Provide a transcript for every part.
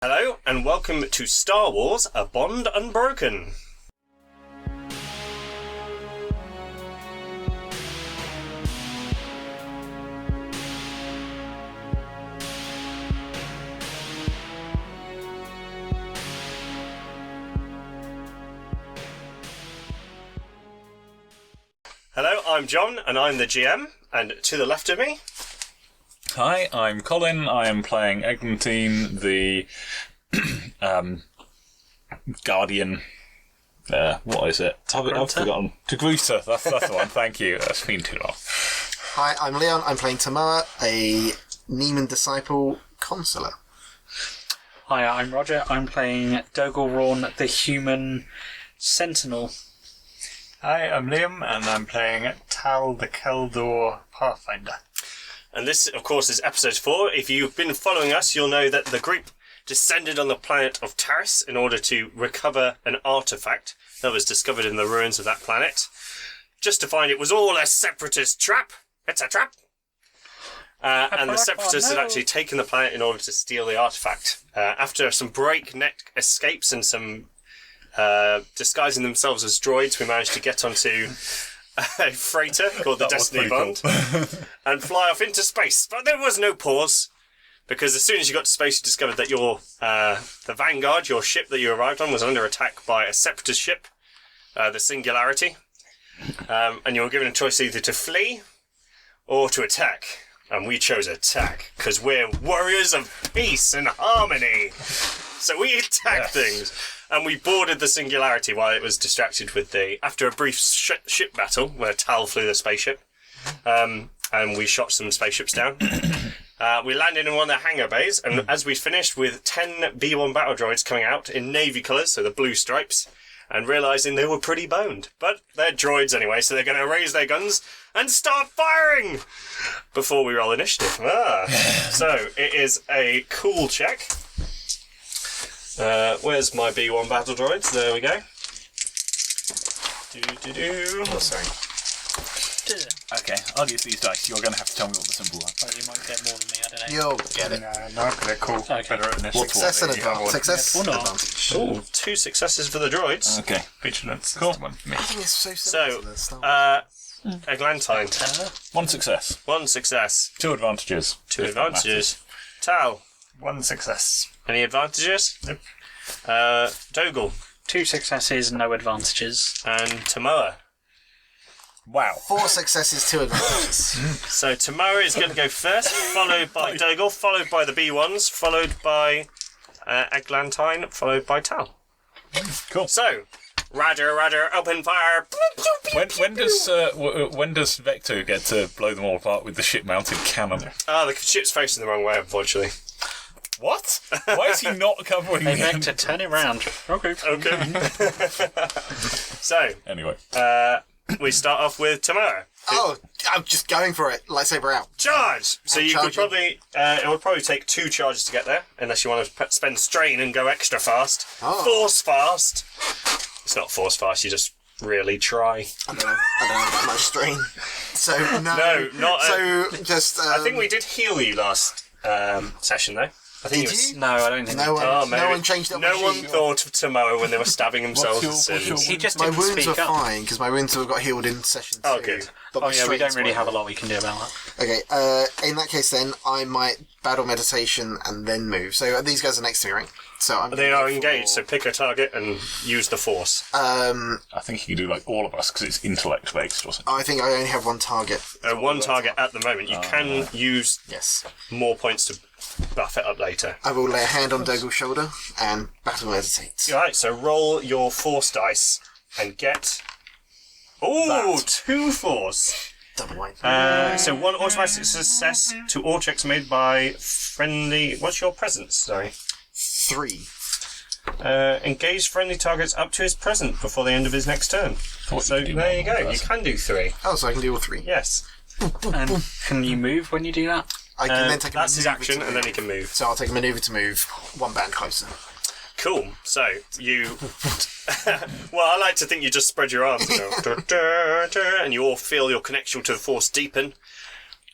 Hello, and welcome to Star Wars A Bond Unbroken. Hello, I'm John, and I'm the GM, and to the left of me... Hi, I'm Colin. I am playing Eglantine, the Guardian. What is it? I've forgotten. Togruta, that's the one. Thank you. That's been too long. Hi, I'm Leon. I'm playing Tamoa, a Neiman Disciple Consular. Hi, I'm Roger. I'm playing Dogel Rawn, the Human Sentinel. Hi, I'm Liam, and I'm playing Tal the Keldor Pathfinder. And this, of course, is episode 4. If you've been following us, you'll know that the group descended on the planet of Taris in order to recover an artifact that was discovered in the ruins of that planet, just to find it was all a separatist trap. It's a trap. And the separatists had actually taken the planet in order to steal the artifact. After some breakneck escapes and some disguising themselves as droids, we managed to get onto a freighter called the Destiny Bond and fly off into space. But there was no pause, because as soon as you got to space, you discovered that your the Vanguard, your ship that you arrived on, was under attack by a separatist ship, the Singularity, and you were given a choice either to flee or to attack. And we chose attack, because we're warriors of peace and harmony. So we attacked things. And we boarded the Singularity while it was distracted with after a brief ship battle where Tal flew the spaceship, and we shot some spaceships down. We landed in one of the hangar bays, and as we finished with 10 B-1 battle droids coming out in navy colours, so the blue stripes, and realising they were pretty boned. But they're droids anyway, so they're going to raise their guns and start firing before we roll initiative. So it is a cool check. Where's my B1 battle droids? There we go. Oh, sorry. Okay, I'll use these dice. You're going to have to tell me what the symbol is. Well, you might get more than me, I don't know. You'll get it. No, they're cool. Okay. Better at initiative. Success and advantage. Success Or not. advantage. Ooh, 2 successes for the droids. Okay. Vigilance. Cool. Is the one for me. I think it's so So, simple. Eglantine, 1 success. 1 success, 2 advantages. 2 advantages. Tal, 1 success. any advantages? Nope. Dogel 2 successes, no advantages. and Tamoa. Wow. 4 successes, 2 advantages. So Tamoa is going to go first, followed by Dogel, followed by the B1s, followed by Eglantine, followed by Tal. Cool. So, Radar, open fire. When does Vector get to blow them all apart with the ship-mounted cannon? The ship's facing the wrong way, unfortunately. What? Why is he not covering Hey, them? Vector, turn it round. Okay. So, Anyway. we start off with Tamoa. Oh, I'm just going for it. Lightsaber out. Charge! So I'm you could charging. probably... it would probably take 2 charges to get there, unless you want to spend strain and go extra fast. Oh. Force fast. It's not force fast, you just really try. I don't know that much strain. So, no. No, not... So, just... I think we did heal you last session, though. I think Did it was... you? No, I don't think No one, maybe. no one changed up No my one sheet. thought of Tamoa when they were stabbing themselves What's with your- sins. He just My didn't wounds were speak up. fine, because my wounds got healed in session 2. Oh, good. But my Oh, yeah, we don't strengths really weren't. have a lot we can do about that. Okay, in that case then, I might battle meditation and then move. So these guys are next to me, right? So I'm They gonna are go engaged, so for- pick a target and use the force. I think you can do like all of us because it's intellect-based or something. I think I only have 1 target. One target at the moment. You can use Yes. more points to buff it up later. I will lay a hand on Dogel's shoulder and battle meditate. Alright, so roll your force dice and get... Ooh, 2 force. Double white. So 1 automatic success to all checks made by friendly... What's your presence? Sorry. 3. Engage friendly targets up to his present before the end of his next turn. So you could do there you more go. than You that. can do 3. Oh, so I can do all 3. Yes. And can you move when you do that? I can then take a That's his maneuver action, to and then he move. can move. So I'll take a maneuver to move 1 band closer. Cool. So you, well, I like to think you just spread your arms and go, "Dur, dur, dur," and you all feel your connection to the Force deepen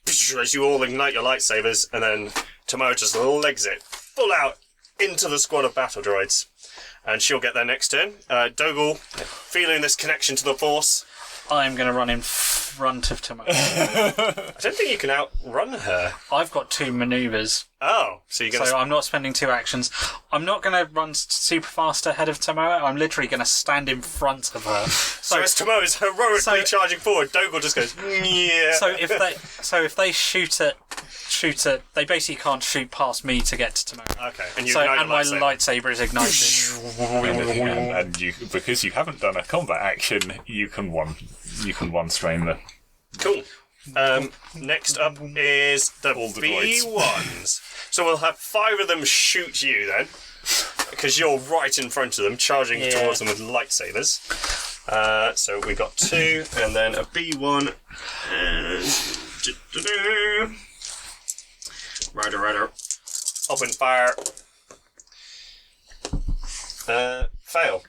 as you all ignite your lightsabers, and then Tamoa just legs it full out into the squad of battle droids. And she'll get their next turn. Dougal, feeling this connection to the Force. I'm going to run in front of Tomo. I don't think you can outrun her. I've got 2 manoeuvres, Oh, so you're going to... so I'm not spending 2 actions. I'm not going to run super fast ahead of Tomoe. I'm literally going to stand in front of her. So as Tomo is heroically charging forward, Dougal just goes, yeah. So if they shoot at, they basically can't shoot past me to get to Tomoe. Okay, and you So ignite and my your lightsaber is ignited. And you, because you haven't done a combat action, you can one strain the. Cool. Next up is the B1s. So we'll have 5 of them shoot you then, because you're right in front of them, charging towards them with lightsabers. So we got 2, and then a B1. Rider. Open fire. Fail.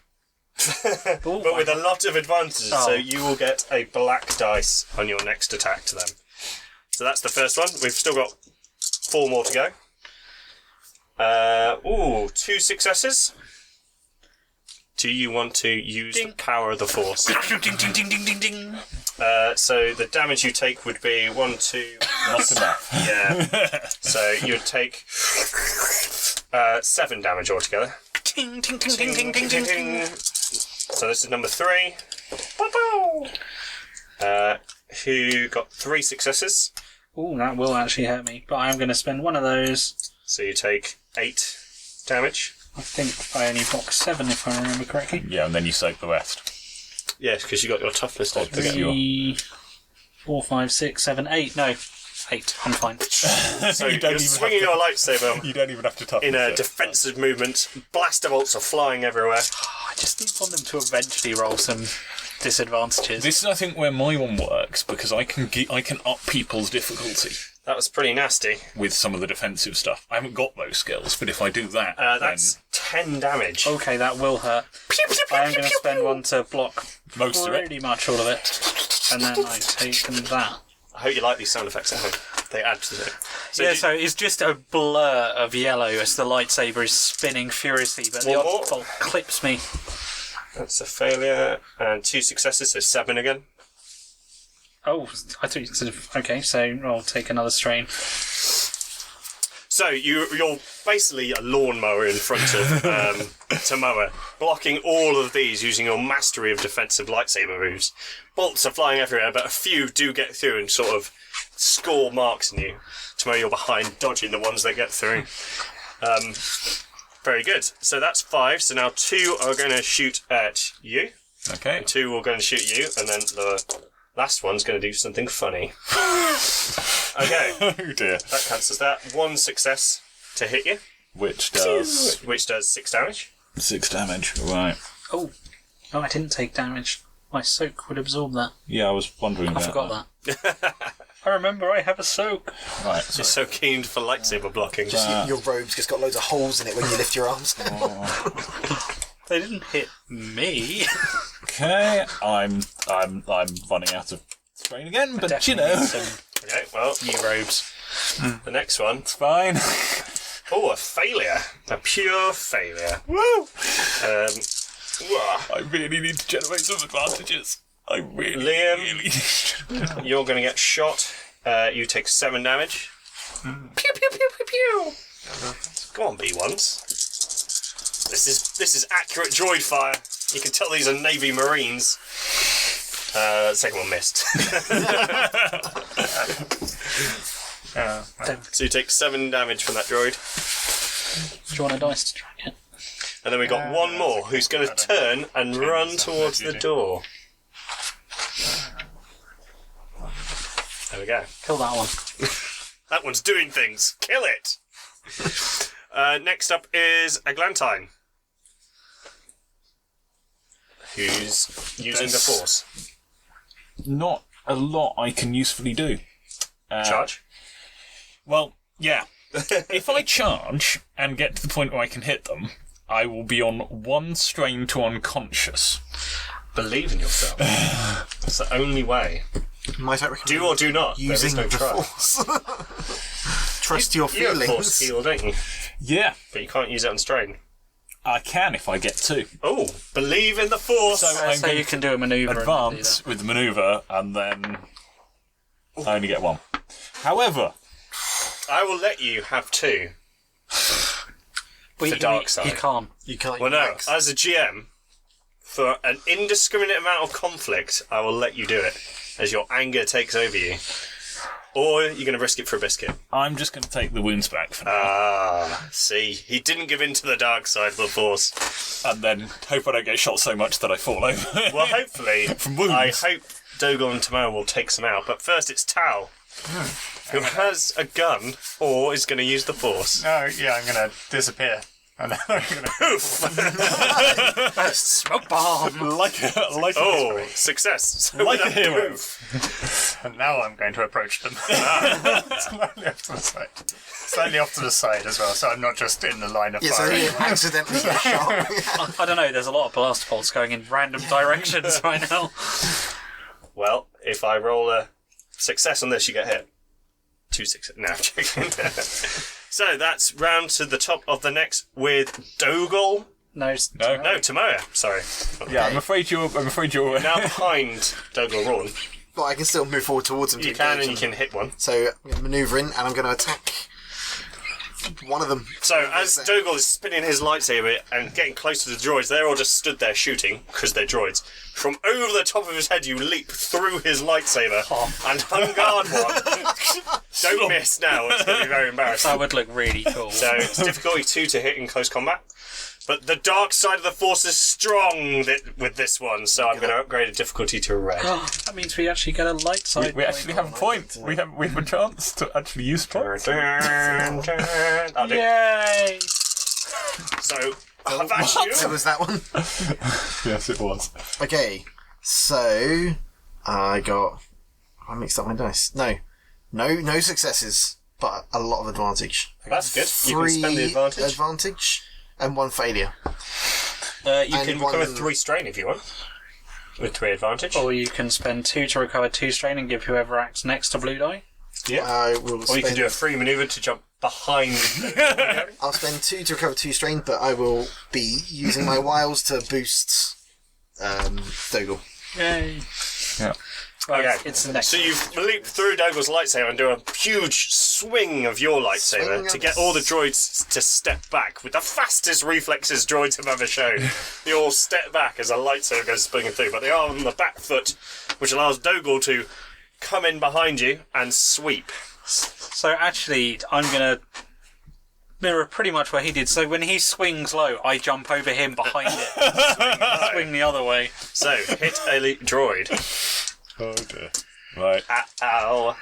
But with a lot of advantages, so you will get a black dice on your next attack to them. So that's the first one. We've still got 4 more to go. 2 successes. Do you want to use the power of the Force? Ding. So the damage you take would be 1, 2... Not enough. Yeah. So you would take 7 damage altogether. Ting. So this is number 3. Who got 3 successes. Ooh, that will actually hurt me. But I am going to spend one of those. So you take 8 damage. I think I only blocked 7 if I remember correctly. Yeah, and then you soak the rest. Yes, because you got your toughness down. 3, 4, 5, 6, 7, 8. No, 8. I'm fine. So you're swinging your lightsaber You don't even have to touch in a defensive movement. Blaster bolts are flying everywhere. I just want them to eventually roll some disadvantages. This is, I think, where my one works, because I can up people's difficulty That was pretty nasty. with some of the defensive stuff. I haven't got those skills, but if I do that, That's 10 damage. Okay, that will hurt. I am going to spend one to block most of it. pretty much all of it. And then I've taken that. I hope you like these sound effects at home. They add to it. So it's just a blur of yellow as the lightsaber is spinning furiously, but the One more. odd bolt clips me. That's a failure. And 2 successes, so 7 again. Oh, I thought you said... Okay, so I'll take another strain. So you're basically a lawnmower in front of Tomoa, blocking all of these using your mastery of defensive lightsaber moves. Bolts are flying everywhere, but a few do get through and sort of score marks in you. Tomoa, you're behind, dodging the ones that get through. Very good. So that's 5. So now 2 are going to shoot at you. Okay. 2 are going to shoot you, and then the last one's going to do something funny. Okay. Oh dear. That cancels that. 1 success to hit you, Which does which does 6 damage. 6 damage. Right. Oh, I didn't take damage. My soak would absorb that. Yeah, I was wondering I about forgot that. I remember I have a soak. Right. You're so keen for lightsaber blocking. Your robe's just got loads of holes in it when you lift your arms. They didn't hit me. Okay. I'm running out of strain again, but you know, Some Okay, well, new robes. the next one. it's fine. Oh, a failure. A pure failure. Woo! Wah. I really need to generate some advantages. I really, Liam. really need to. You're going to get shot. You take 7 damage. Pew, pew, pew, pew, pew. Go on, B1s. This is accurate droid fire. You can tell these are Navy Marines. Second one missed. So you take 7 damage from that droid. Do you want a dice to track it? And then we got one more who's going to turn and run towards the door. There we go. Kill that one. That one's doing things. Kill it! Next up is Eglantine, who's using the Force. Not a lot I can usefully do. Charge. Well, yeah. If I charge and get to the point where I can hit them, I will be on 1 strain to unconscious. Believe in yourself. That's the only way. Might I recommend Do or do not. using there is no the try. Force? Trust your You're a Force feelings. heal, don't you? Yeah, but you can't use it on strain. I can if I get 2. Oh, believe in the Force! So I'm So going you can do a manoeuvre. and advance with the manoeuvre, and then I only get 1. However, I will let you have 2. But the dark side. You can't. You can't. Well, no, max. as a GM, for an indiscriminate amount of conflict, I will let you do it, as your anger takes over you. Or you're going to risk it for a biscuit. I'm just going to take the wounds back for now, Ah, see, he didn't give in to the dark side of the Force. and then hope I don't get shot so much that I fall over. Well, hopefully, From wounds. I hope Dougal and Tamara will take some out. But first, it's Tal, who has a gun or is going to use the Force. Oh, yeah, I'm going to disappear. And then I'm going to... Poof! Smoke bomb! like a Oh, success! So Like with a hero. poof. And now I'm going to approach them. Slightly off to the side. Slightly off to the side as well, so I'm not just in the line of Yeah, so fire. you accidentally get shot. I don't know, there's a lot of blaster bolts going in random directions right now. Well, if I roll a success on this, you get hit. 2 success. No, I'm joking. So that's round to the top of the next with Dougal. No. No, Tamara. Sorry. Yeah, I'm afraid you're Now behind Dougal Rawn. But I can still move forward towards him. You to can engage and you him. can hit one. So I'm going to manoeuvre in, and I'm going to attack one of them. So as Dougal is spinning his lightsaber and getting close to the droids, they're all just stood there shooting because they're droids. From over the top of his head, you leap through his lightsaber and unguard one. Don't miss now; it's going to be very embarrassing. That would look really cool. So it's difficulty 2 to hit in close combat. But the dark side of the Force is strong with this one, so I'm going to upgrade the difficulty to red. That means we actually get a light side. we actually have a point. We have a chance to actually use points. I'll do. Yay! So, I've So actually... was that one? Yes, it was. Okay, so I mixed up my dice. No successes, but a lot of advantage. That's good. You can spend the advantage. advantage and 1 failure. You and can recover one- 3 strain if you want. With 3 advantage. Or you can spend 2 to recover 2 strain and give whoever acts next to blue die. Yeah. I will Or you can spend, do a free manoeuvre to jump behind. I'll spend 2 to recover 2 strain, but I will be using my wiles to boost Dougal. Yay! Yeah. Right, Okay. it's the next So you leap through Dougal's lightsaber and do a huge swing of your lightsaber Swing to of- get all the droids to step back with the fastest reflexes droids have ever shown. They all step back as a lightsaber goes swinging through, but they are on the back foot, which allows Dougal to come in behind you and sweep. So actually, I'm going to mirror pretty much what he did. So when he swings low, I jump over him behind it. Swing the other way. So, hit a droid. Oh dear. Right. Ow.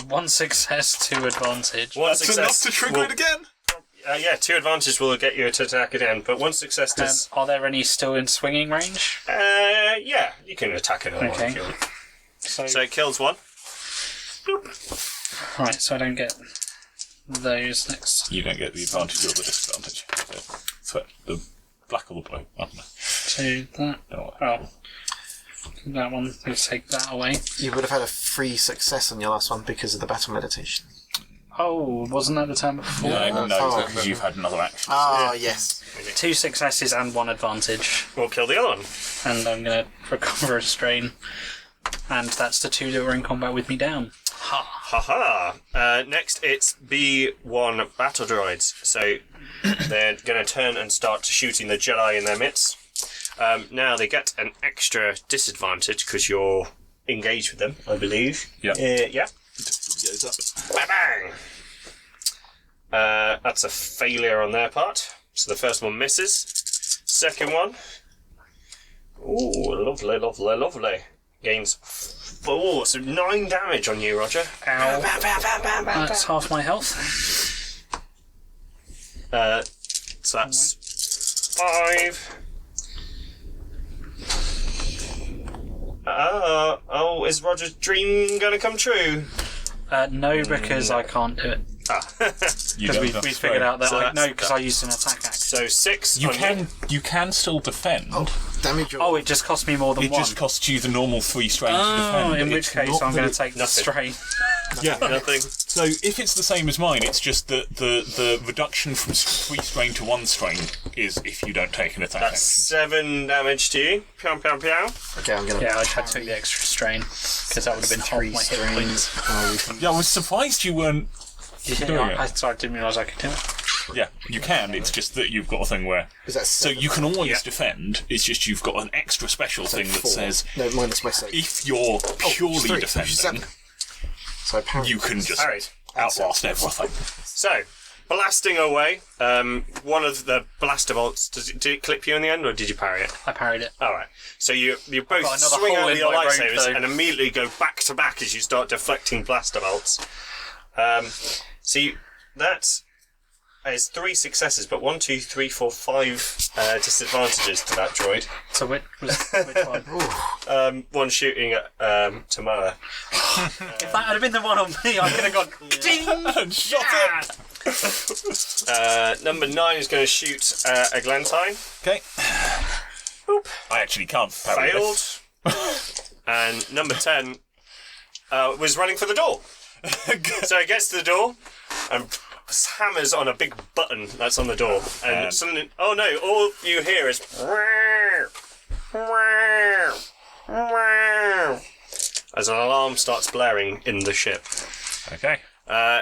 One success, 2 advantage. One That's enough success to trigger will- it again. yeah, 2 advantage will get you to attack again, but 1 success does... Are there any still in swinging range? Yeah, you can attack another one Okay. if you want. So, So it kills 1. right, so I don't get those next. You don't get the advantage or the disadvantage. So the black or the blue. I don't know. So that. No. Oh. That one, let's take that away. You would have had a free success on your last one because of the battle meditation. Oh, wasn't that the turn before? No, Oh. because you've had another action. Ah, yes. 2 successes and 1 advantage. We'll kill the other one. And I'm going to recover a strain. And that's the 2 that were in combat with me down. Ha! Haha. Next, it's B1 battle droids. So they're going to turn and start shooting the Jedi in their midst. Now they get an extra disadvantage because you're engaged with them, I believe. Yeah. Yeah. Bang bang. That's a failure on their part. So the first one misses. Second one. Ooh, lovely, lovely, lovely. Gains 4, so 9 damage on you, Roger. Ow. That's half my health. So that's 5. Is Roger's dream going to come true? No, because I can't do it. You Because don't we have to figured throw. out that So I that's- because I used an attack axe. So 6. You on can still defend. Damage your... Oh, it just cost me more than It one. just costs you the normal 3 strain to Oh, defend. in which It's case not I'm going that to take the nothing. strain. Yeah. Nothing. So if it's the same as mine, it's just that the reduction from 3 strain to 1 strain is if you don't take an attack. That's action. 7 damage to you. Pew, pew, pew. Okay, I'm gonna... Yeah, I took the extra strain because that would have been half my hit points. Yeah, I was surprised you weren't. doing it. I didn't realise I could do it. Yeah, you can. It's just that you've got a thing where. Is that So 7? you can always defend. It's just you've got an extra special thing that 4. says No, minus my save. if you're purely 3, defending, 7. So I parry. you can just Parried. outlast everything. So, blasting away. One of the blaster bolts. Did it clip you in the end, or did you parry it? I parried it. All right. So you both got another swing hole out in your my robe, lightsabers though. and immediately go back to back as you start deflecting blaster bolts. So that is 3 successes, but 1, 2, 3, 4, 5 disadvantages to that droid. So which one? One shooting at Tamoa. If that had been the one on me, I could have gone ding And shot it. Number 9 is going to shoot a Glantine. Okay. I actually can't parry this. Failed. And number 10 was running for the door. So it gets to the door and hammers on a big button that's on the door. And suddenly, oh no, all you hear is as an alarm starts blaring in the ship. Okay.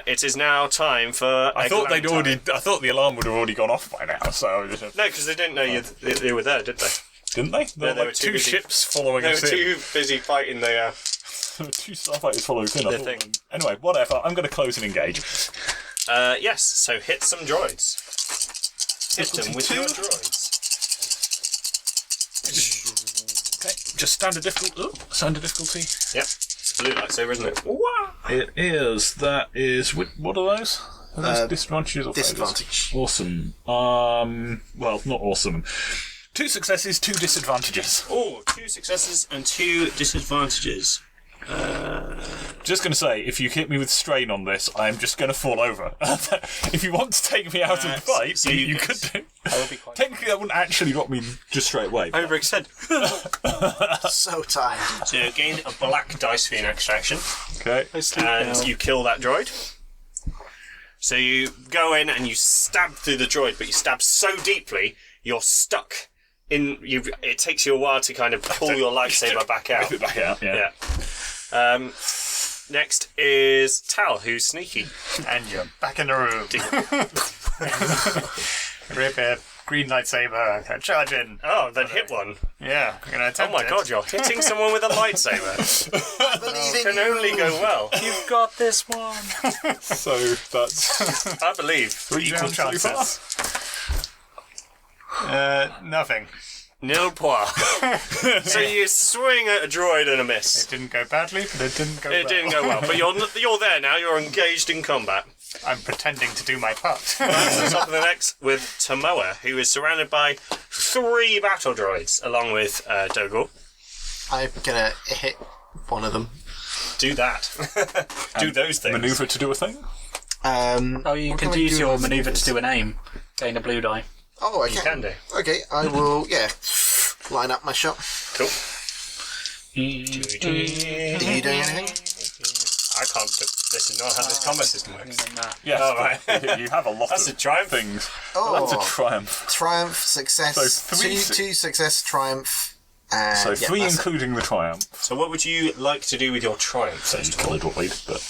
It is now time for. I thought the alarm would have already gone off by now. So No, because they didn't know you were there, did they? didn't they? There they were were too 2 busy. ships following They were us in. too busy fighting the. There were 2 starfighters following us in. I The thought thing. them- Anyway, whatever. I'm going to close and engage. Yes, so hit some droids. Hit them with your droids. Okay. Just standard difficulty. Yep, it's a blue lightsaber, isn't it? It is. That is. What are those? Are those disadvantages or failures? Disadvantage. Awesome. Well, not awesome. 2 successes, 2 disadvantages. Oh, 2 successes and 2 disadvantages. Just going to say, if you hit me with strain on this, I'm just going to fall over. If you want to take me out of the fight, so you you could do. That would be quite. Technically, that wouldn't actually drop me just straight away. Overextend. So tired. So you gain a black dice for your next action, Okay. and you kill that droid. So you go in and you stab through the droid, but you stab so deeply, you're stuck. It takes you a while to kind of pull your lightsaber back out. Whip it back out, yeah. Yeah. Next is Tal, who's sneaky. And you're back in the room. Rip it. Green lightsaber. Charge in. Oh, then hit one. Yeah, I'm going to Oh attempt my it. god, you're hitting someone with a lightsaber. Can only go well. You've got this one. So that's I believe. 3 Equal rounds so far. chances. Nothing. Nil pois. So you swing at a droid and a miss. It didn't go badly, but it didn't go well. It didn't go well, but you're there now. You're engaged in combat. I'm pretending to do my part. That's the top of the next with Tamoa, who is surrounded by 3 battle droids, along with Dogor. I'm gonna hit one of them. Do that. Do those things. Maneuver to do a thing? Oh, you what can I use do your with manoeuvre to this? do an aim. Gain a blue die. Oh, I Can do. Okay, I will, line up my shot. Cool. Are you doing anything? I can't. This is not how this combat system works. Yes. Oh, right. You have a lot That's a of triumph. things. Oh, That's a triumph. triumph, success, So 3 two success, triumph, and So 3 that's it. including the triumph. So what would you like to do with your triumph? So you kill a droid, but...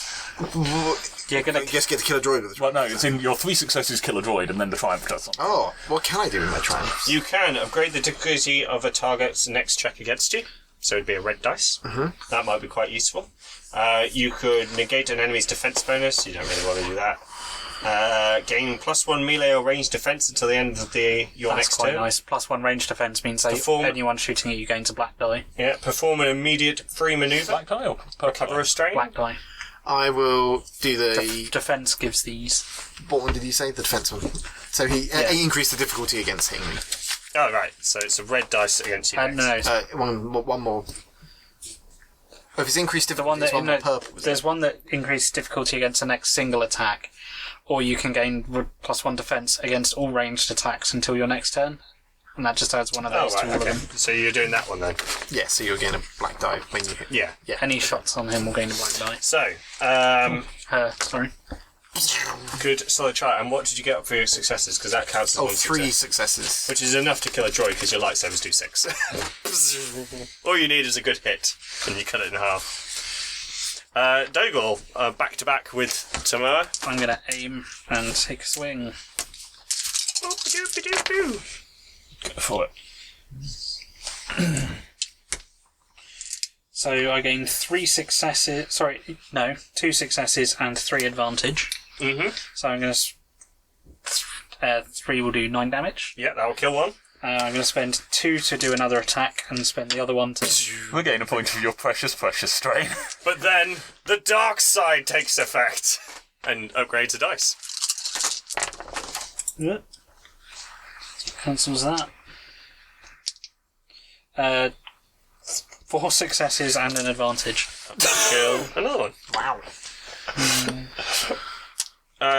You're gonna. Just get to kill a droid with a Well, triumph. no, it's in your 3 successes kill a droid, and then the triumph does something. Oh, what can I do with my triumph? You can upgrade the difficulty of a target's next check against you. So it'd be a red dice. Mm-hmm. That might be quite useful. You could negate an enemy's defense bonus. You don't really want to do that. Gain +1 melee or ranged defense until the end of your That's next quite turn. nice. +1 range defense means that Perform- anyone shooting at you gains a black die. Yeah. Perform an immediate free maneuver. Black die or purple Cover die? of strain. Black die. I will do the... Defense gives these. What one did you say? The defense one. So he increased the difficulty against hitting me. Oh right. So it's a red dice against you. No, next. no. One more. Oh, if it's increased The difficulty, one it's that one more purple. there's one that increases difficulty against the next single attack. or you can gain +1 defense against all ranged attacks until your next turn. And that just adds one of those to all of them. So you're doing that one then? Yeah, so you're getting a black die when you hit. Yeah. Any shots on him will gain a black die. So, Sorry. good solid try. And what did you get up for your successes? Because that counts as one 3 success. successes. Which is enough to kill a droid because your lightsabers do 6. All you need is a good hit, and you cut it in half. Dougal, back to back with Tomoa. I'm going to aim and take a swing. Go for it. So I gain 2 successes and 3 advantage. Mm-hmm. So I'm going to... 3 will do 9 damage. Yeah, that will kill one. I'm going to spend 2 to do another attack and spend the other 1 to... We're getting a point of your precious strain. But then the dark side takes effect and upgrades a dice. Yeah. Cancels that. 4 successes and an advantage. Kill another one. Wow.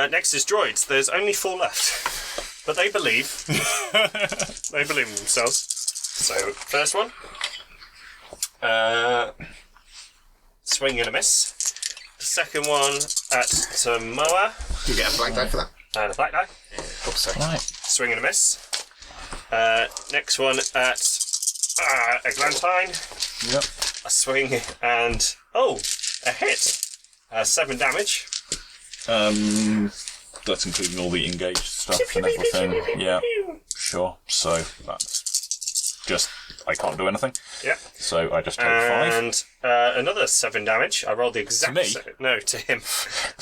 Next is droids. There's only 4 left. But they believe. They believe in themselves. So, first one. Swing and a miss. The second one at Tomoa. You get a black die for that. And a black die. Oh, sorry. Right. Swing and a miss. Next one at Eglantine. Yep. A swing and... Oh! A hit. 7 damage. That's including all the engaged stuff and everything. Yeah, sure. So that's just... I can't do anything. Yeah. So I just take 5. And another 7 damage. I rolled the exact... To me? No, to him.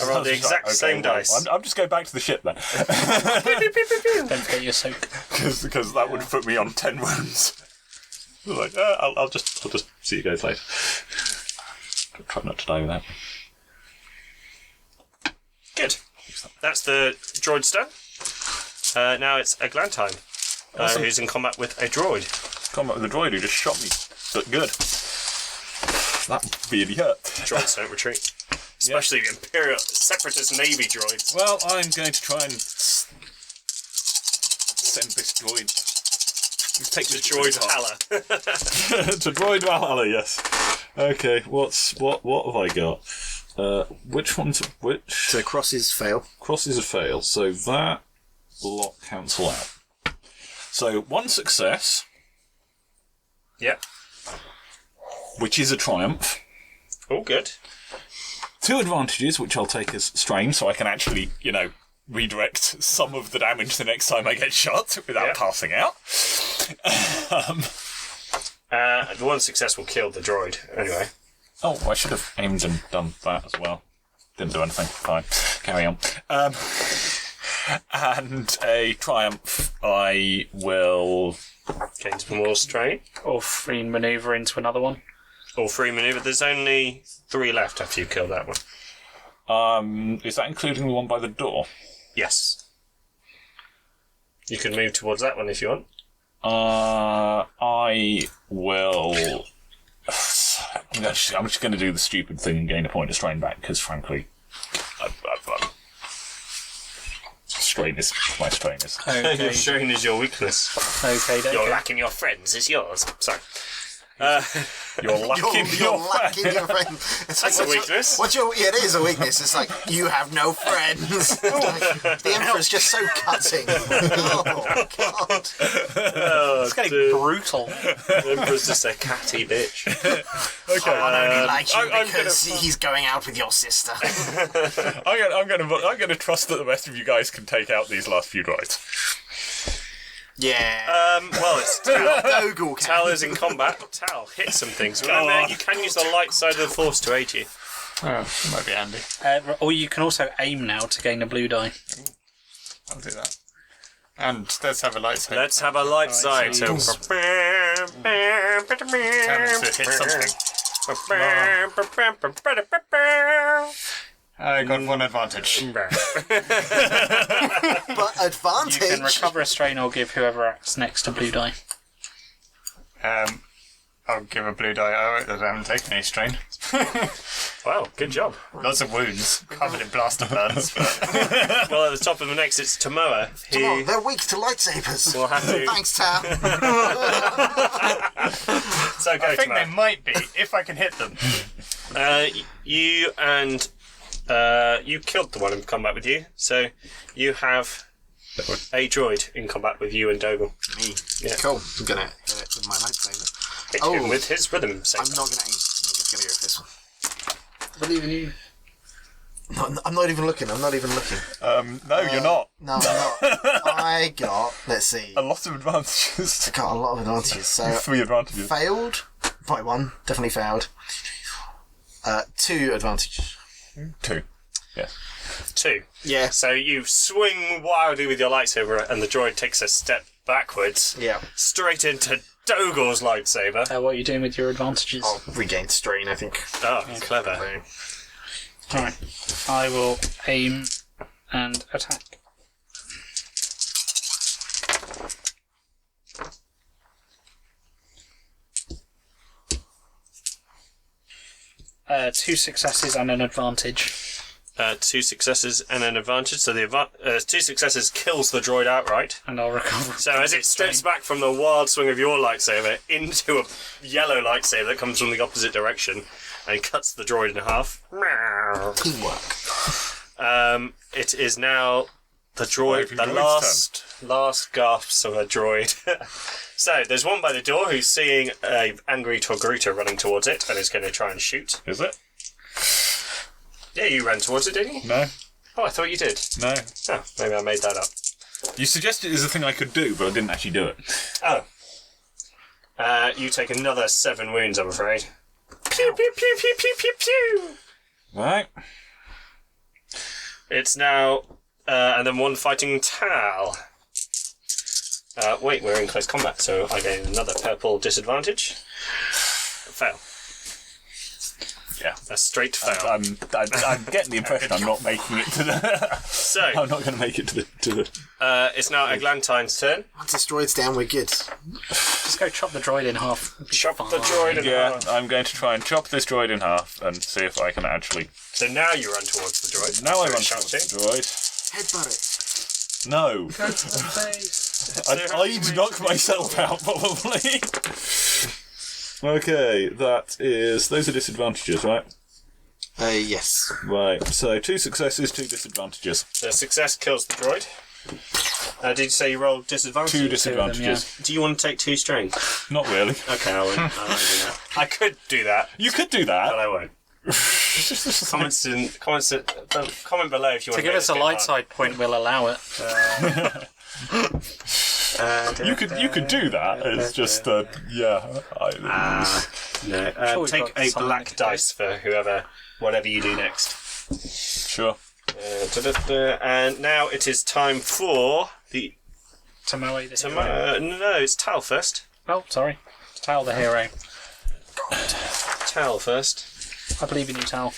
I rolled the exact same dice. I'm just going back to the ship then. Don't forget your soak. Because that would put me on 10 wounds. Like, I'll just see you guys later. Try not to die with that. Good. That's the droid stone. Now it's Eglantine, Awesome. who's in combat with a droid. Combat with the droid who just shot me. But good. That really hurt. Droids don't retreat. Especially the Imperial Separatist Navy droids. Well, I'm going to try and send this droid. Take The this droid apart. Valor. To droid Valhalla, yes. Okay, what have I got? Which one's which? So crosses fail. Crosses a fail, so that lot cancel out. So 1 success, Yep. which is a triumph. All good. 2 advantages, which I'll take as strain, so I can actually, redirect some of the damage the next time I get shot without Yeah. passing out. The 1 success will kill the droid, anyway. Oh, I should have aimed and done that as well. Didn't do anything. Fine. Carry on. And a triumph, I will... Gain some more strain. Or free maneuver into another one. Or free maneuver. There's only 3 left after you kill that one. Is that including the one by the door? Yes. You can move towards that one if you want. I will... I'm just going to do the stupid thing and gain a point of strain back, because frankly, strain is my strain is. Your strain is your weakness. Okay. You're lacking your friends, it's yours. Sorry. You're lacking You're lacking your friend. It's That's a weakness. Yeah, it is a weakness. It's like, you have no friends. The Emperor's just so cutting. Oh, God. It's getting brutal. The Emperor's just a catty bitch. Okay. I only like you I'm because he's going out with your sister. I'm going to trust that the rest of you guys can take out these last few droids. Yeah. Well, it's Tal. Dougal can. Tal is in combat. Tal, hit some things. Remember, you can use the light side of the Force to aid you. Oh, might be handy. Or you can also aim now to gain a blue die. I'll do that. And let's have a light side. Let's have a light side. So, Tell us to hit something. I got 1 advantage. But You advantage. can recover a strain or give whoever acts next a blue die. I'll give a blue die. I haven't taken any strain. Wow, good job. Lots of wounds, covered in blaster burns. Well, at the top of the next, it's Tomoa. Come on, Who they're weak to lightsabers. will have to... Thanks, Tao. So go, I think they Tomoa. might be, if I can hit them. You and... you killed the one in combat with you, so you have a droid in combat with you and Dogal. Me. Yeah. Cool. I'm gonna hit it with my lightsaber. Hit Oh. him with his rhythm saber. I'm not gonna aim. I'm just gonna go for this one. I believe in you. No, I'm not even looking. I'm not even looking. No, you're not. No, I'm not. I got. Let's see. A lot of advantages. I got a lot of advantages. So 3 advantages. failed by 1. Definitely failed. 2 advantages. 2. Yeah. 2. Yeah. So you swing wildly with your lightsaber, and the droid takes a step backwards, Yeah. straight into Dogal's lightsaber. What are you doing with your advantages? I'll regain strain, I think. Oh, clever. Alright. I will aim and attack. Two successes and an advantage. 2 successes and an advantage. So the 2 successes kills the droid outright. And I'll recover. So as it steps back from the wild swing of your lightsaber into a yellow lightsaber that comes from the opposite direction and cuts the droid in half. Teamwork. It is now the droid, Waving the droid's last gasps of a droid. So there's one by the door who's seeing a angry Togruta running towards it and is going to try and shoot. Is it? Yeah, you ran towards it, didn't you? No. Oh, I thought you did. No. Oh, maybe I made that up. You suggested it was a thing I could do, but I didn't actually do it. Oh. You take another 7 wounds, I'm afraid. Pew, pew, pew, pew, pew, pew, pew. Right. It's now... and then one fighting Tal. Wait, we're in close combat, so I gain another purple disadvantage. Fail. Yeah. A straight fail. I'm getting the impression I'm not making it to the... So, I'm not going to make it to the... it's now Eglantine's turn. Once this droid's down, we're good. Just go chop the droid in half. Chop the droid in Yeah, half. I'm going to try and chop this droid in half and see if I can actually... So now you run towards the droid. Now I Very run towards the droid. Headbutt it. No. Go to the face. I'd knock myself out, probably. Okay, those are disadvantages, right? Yes. Right, so 2 successes, 2 disadvantages. The success kills the droid. Did you say you rolled disadvantage? 2 disadvantages. Do you want to take 2 strain? Not really. Okay, I won't do that. I could do that, You could do but that. I won't. Comment below if you want To give us a light side point, we'll allow it. You could do that. It's just yeah. No. Sure, we've Take got a some black to do. dice for whatever you do next. Sure. And now it is time for the... Tomoe the hero. no, it's Tal first. Oh, sorry. Tal the hero. Tal first. I believe in you, Tal.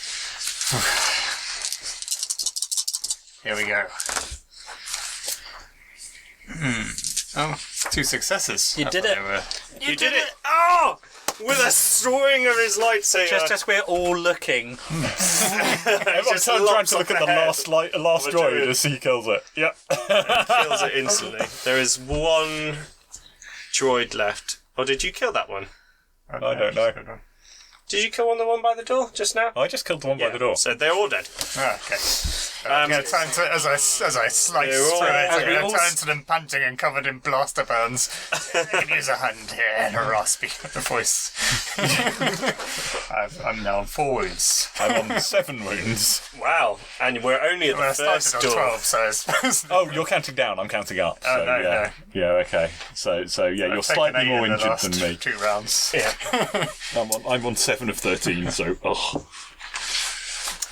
Here we go. Oh, 2 successes. You did it. You did it! Oh! With a swing of his lightsaber. Just as we're all looking. Everyone's trying lops to look off at the the head last of a droid droid. as he kills it. Yep. Kills it instantly. There is one droid left. Or did you kill that one? I don't know. Did you kill the one by the door just now? I just killed the one by the door. So they're all dead. Oh, okay. I'm going to turn to, as I slice through They're all- it, I'm we going all to turn to them panting and covered in blaster burns. You can use a hand here and a raspy voice. I'm now on 4 wounds. I'm on 7 wounds. Wow. And we're only at Well, I the first started on door. 12, so I suppose... Oh, you're counting down. I'm counting up. Oh, So, no, yeah. no. Yeah. Okay. So yeah, you're I've taken slightly 8 more in the injured last than me. 2 rounds. Yeah. I'm on 7 of 13. So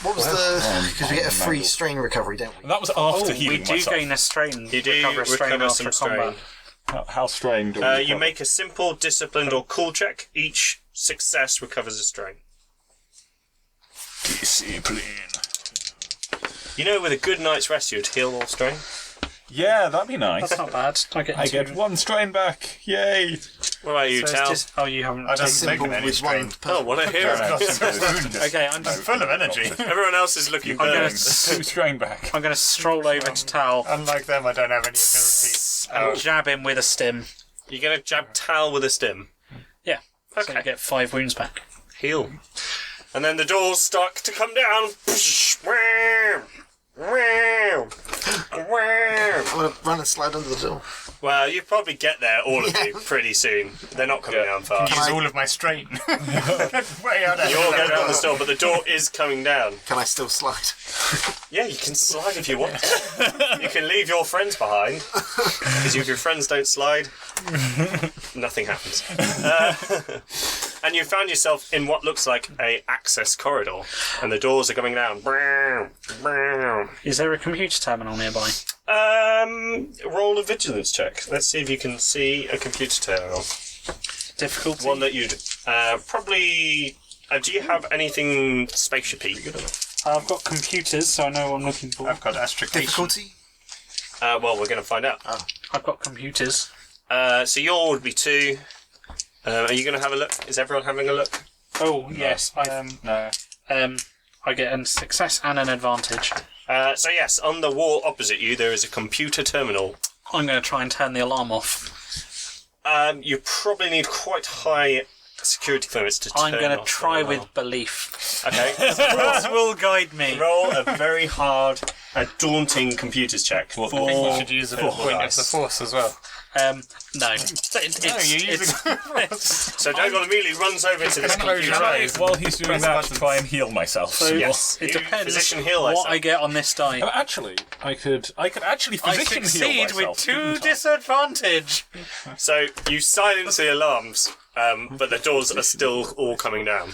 What was because we get a free strain recovery, don't we? that was after We healing do myself. gain a strain. You do recover a strain recover after some combat. strain. How strained? Are we You make a simple, disciplined, or cool check. Each success recovers a strain. discipline? You know, with a good night's rest, you'd heal all strain. Yeah, that'd be nice. That's not bad. I get 1 strain back. Yay! What about you, So Tal? oh, you haven't. I don't Simple taken any with strain. one Oh, what a hero. Okay, I'm I'm full of energy. Everyone else is looking gonna burned. 2 strain back. going to stroll over to Tal Unlike them, I don't have any abilities. and jab him with a stim. You're going to jab Tal with a stim. Yeah. So Okay. you get 5 wounds back. Heal. And then the doors start to come down. I'm gonna run and slide under the door. Well, you probably get there, all of you, pretty soon. They're not coming down fast. Use all of my strain. Way out of You're going down the door, but the door is coming down. Can I still slide? Yeah, you can slide if you want. You can leave your friends behind. Because if your friends don't slide, nothing happens. And you found yourself in what looks like a access corridor. And the doors are coming down. Is there a computer terminal nearby? Roll a vigilance check. Let's see if you can see a computer terminal. Difficulty? One that you'd probably... do you have anything spaceshipy? I've got computers, so I know what I'm looking for. I've got astrication. Difficulty? Well, we're going to find out. I've got computers. So your would be 2. Are you going to have a look? Is everyone having a look? Oh, yes. No. I get a success and an advantage. So yes, on the wall opposite you there is a computer terminal. I'm going to try and turn the alarm off. You probably need quite high security clearance to turn I'm going to off try the alarm. with belief. Okay. Rules will guide me. Roll a very hard, a daunting computers check. I think you should use a point of the force as well. No. It's, you're using So Dagon immediately runs over to this Close your computer. eyes. While he's doing that, to try and heal myself. So Yes. it You depends physician heal what thyself. I get on this die. Actually, I could actually I physician heal succeed myself. with 2 couldn't I? disadvantage. So you silence the alarms, but the doors are still all coming down.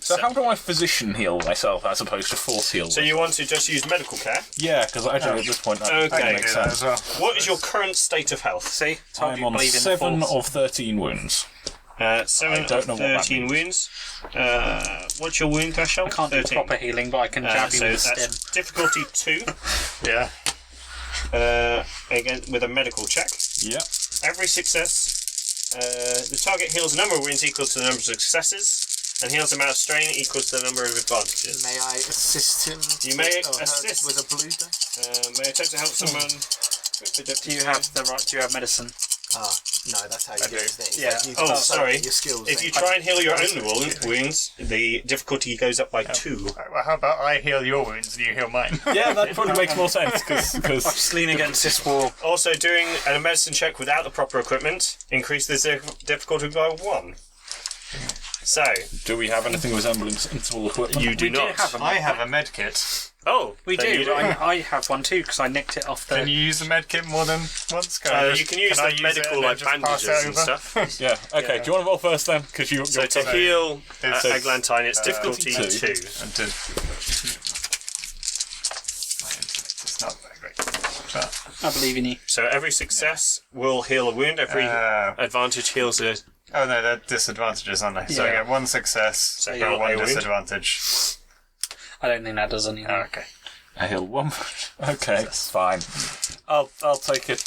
So how do I physician heal myself as opposed to force heal? So you want to just use medical care. Yeah, because actually at this point that Okay. makes do that sense. as well. What is your current state of health? See? Told I'm you on bleed in the 7 force. of 13 wounds. 7 I don't of know what that 13 means. wounds. What's your wound threshold? I can't do 13. proper healing, but I can jab you So with a stim. that's difficulty 2. Yeah. Again, with a medical check. Yep. Every success, the target heals a number of wounds equal to the number of successes, and heals the amount of strain equal to the number of advantages. May I assist him? You may or her assist. with a blue dice? May I attempt to help someone? Do you have the right? Do you have medicine? No, that's how you do it, isn't it? Yeah. You Oh, can sorry. your skills. If don't you try and heal your own wounds, the difficulty goes up by 2. Well, how about I heal your wounds and you heal mine? Yeah, that probably makes more sense I because just lean against this wall. Also, doing a medicine check without the proper equipment increases the difficulty by 1. So, do we have anything resembling sensible equipment? you do We do not. have a I have a med kit. Oh, We then do. you do. I have one too because I nicked it off the. Can you use the med kit more than once? You can use I the medical it like and then just pass bandages it and over? stuff. Yeah. Okay. Yeah. Do you want to roll first then? Because you're So to heal It's- Eglantine, it's difficulty difficulty 2. And to... My intellect is not very great. But, I believe in you. So every success will heal a wound. Every advantage heals a. oh no, they're disadvantages, aren't they? So I Yeah. get 1 success, you but got 1 a wound? disadvantage. I don't think that does anything. Oh, okay. I heal 1. Okay, it's fine. I'll take it.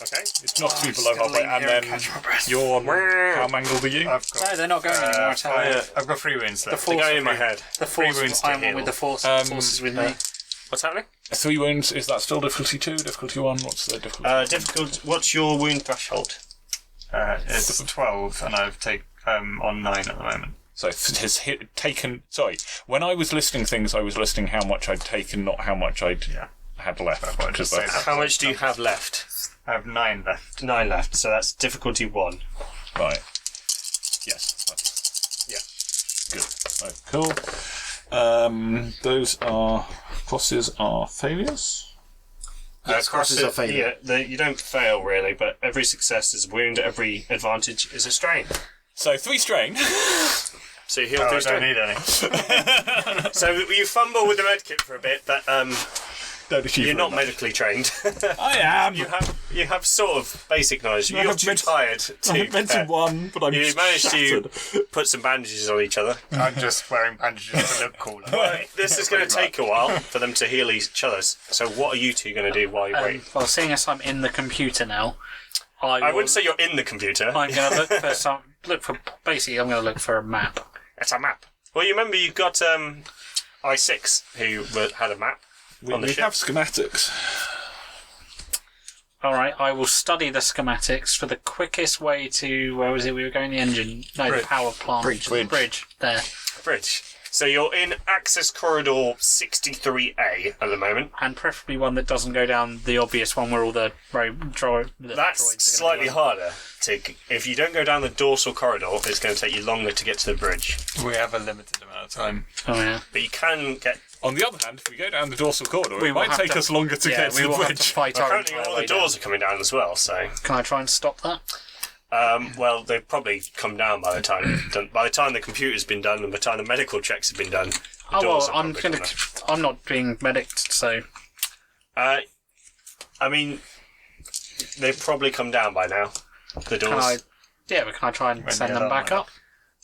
Okay. It's not to be below gonna halfway, lean and here and then catch my breath. you're on. How mangled are you? I've got, No, they're not going anymore. I tell you. I've got 3 wounds The left. force. They're going in my head. The force. wounds to I'm heal. with the force. The force is with me. What's happening? 3 wounds. Is that still difficulty 2? Difficulty 1? What's the difficulty? What's your wound threshold? It's 12, and I've I'm on 9 at the moment. So it has taken. Sorry, when I was listing things, I was listing how much I'd taken, not how much I'd had left. I wanted to say that. How much do you have left? I have 9 left. 9 left. So that's difficulty 1. Right. Yes. Good. Right, cool. Those are crosses are failures. Yes, crosses are failure. Yeah, you don't fail really, but every success is a wound. Every advantage is a strain. So 3 strain. So you heal Oh, 3 I strain. don't need any. So you fumble with the medkit for a bit, but Don't achieve you're very not much. medically trained. I am. You have sort of basic knowledge. I You're have too tired to. I have mentioned 1, but I'm You managed shattered. to put some bandages on each other. I'm just wearing bandages to look cooler. This is going to take a while for them to heal each other. So what are you two going to do while you wait? Well, seeing as I'm in the computer now, I wouldn't say you're in the computer. I'm going to basically, I'm going to look for a map. It's a map. Well, you remember you've got I6 who had a map on the We ship. have schematics. All right, I will study the schematics for the quickest way to... Where was it? We were going the engine. No, the power plant. Bridge. There. Bridge. So you're in access corridor 63A at the moment. And preferably one that doesn't go down the obvious one where all the droids That's slightly harder. If you don't go down the dorsal corridor, it's going to take you longer to get to the bridge. We have a limited amount of time. Oh, yeah. But you can get... On the other hand, if we go down the dorsal corridor, We it will might have take to- us longer to get to we the will have to bridge. fight our Apparently entire all way the doors down. are coming down as well, so... Can I try and stop that? Well, they've probably come down by the time the computer's been done and by the time the medical checks have been done. The doors are probably coming down. I'm not being medicked, so... I mean, they've probably come down by now. The Can doors. I try and When send the them alarm back went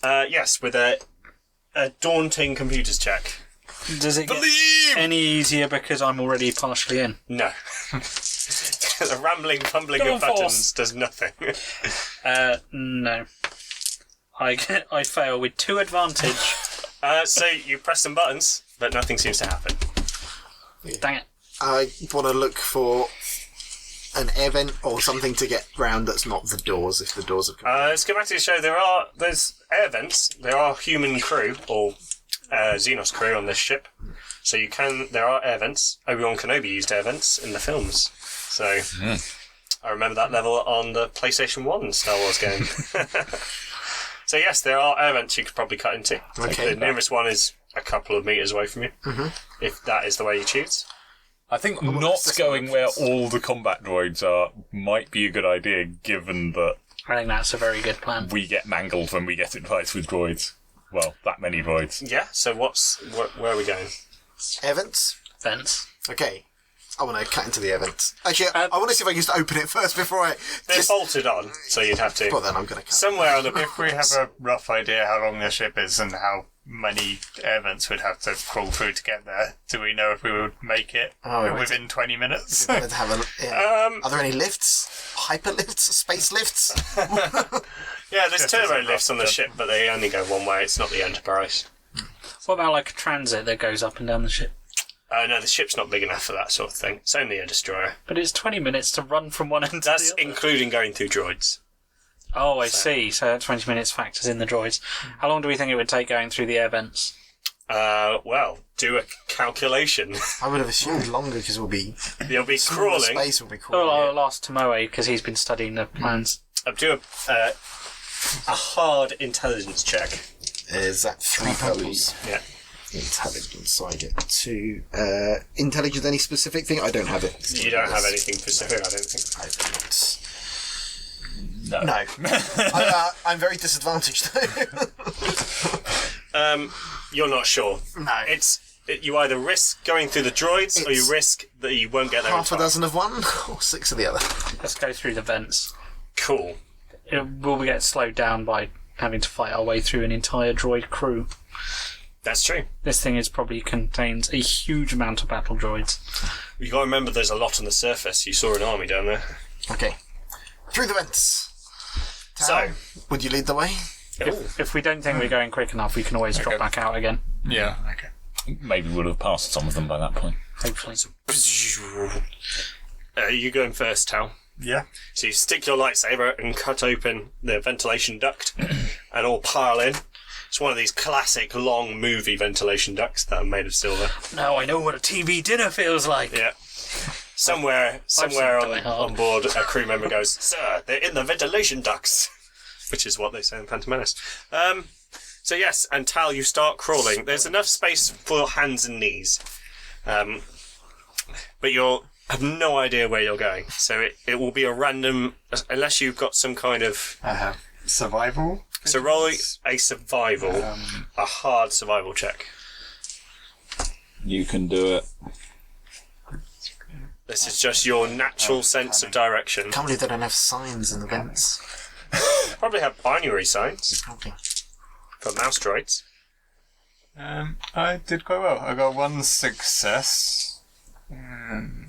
up? Yes, with a daunting computers check. Does it get Believe! any easier because I'm already partially in? No. The rambling, fumbling Go of on, buttons does nothing. No. I fail with 2 advantage. So you press some buttons, but nothing seems to happen. Dang it. I want to look for an air vent or something to get round that's not the doors, if the doors have come. Schematics show there's air vents. There are human crew or Xenos crew on this ship, so there are air vents. Obi-Wan Kenobi used air vents in the films, so I remember that level on the PlayStation 1 Star Wars game. So yes, there are air vents you could probably cut into. Okay. The nearest one is a couple of meters away from you, if that is the way you choose. I think well, not that's going where all the combat droids are might be a good idea, given that I think that's a very good plan. we get mangled when we get advice with droids. Well, that many droids. Yeah. So where are we going? Air vents? Vents. Okay. I want to cut into the air vents. Actually, Uh, I want to see if I can just open it first before I... They're bolted on, so you'd have to. Well, then I'm going to cut. Somewhere on the If we have a rough idea how long the ship is and how many air vents we'd have to crawl through to get there, do we know if we would make it within 20 minutes? Let's have are there any lifts? Hyper lifts? Space lifts? Yeah, there's Just as turbo a lifts on the rough ship, but they only go one way. It's not the Enterprise. What about like a transit that goes up and down the ship? No, the ship's not big enough for that sort of thing. It's only a destroyer. But it's 20 minutes to run from one end That's to the other. including going through droids. Oh, I see. So 20 minutes factors in the droids. How long do we think it would take going through the air vents? Well, do a calculation. I would have assumed longer because we'll be... You'll be smaller crawling. space will be Oh, crawling. I'll ask Tomoe because he's been studying the plans. Do a hard intelligence check. Is that 3 purples? Yeah. Intelligence, so I get 2. Intelligence, any specific thing? I don't have it. You don't have anything specific, I don't think. I don't. No. I'm very disadvantaged, though. You're not sure. No. You either risk going through the droids, or you It's risk that you won't get there in half a time. dozen of one, or 6 of the other. Let's go through the vents. Cool. Will we get slowed down by having to fight our way through an entire droid crew? That's true. This thing probably contains a huge amount of battle droids. You got to remember there's a lot on the surface. You saw an army down there. Okay. Through the vents. So- Tal, would you lead the way? If we don't think we're going quick enough, we can always drop back out again. Yeah, okay. Maybe we'll have passed some of them by that point. Hopefully. You going first, Tal. Yeah. So you stick your lightsaber and cut open the ventilation duct and all pile in. It's one of these classic long movie ventilation ducts that are made of silver. Now I know what a TV dinner feels like. Yeah. Somewhere Die Hard. on board, a crew member goes, "Sir, they're in the ventilation ducts," which is what they say in Phantom Menace. So yes, and Tal, you start crawling. There's enough space for hands and knees, but you'll have no idea where you're going. So it will be a random, unless you've got some kind of. I have survival. So roll a survival, a hard survival check. You can do it. This is just your natural sense of direction. Can't believe they don't have signs in the vents. Probably have binary signs Okay. for mouse droids. I did quite well. I got 1 success and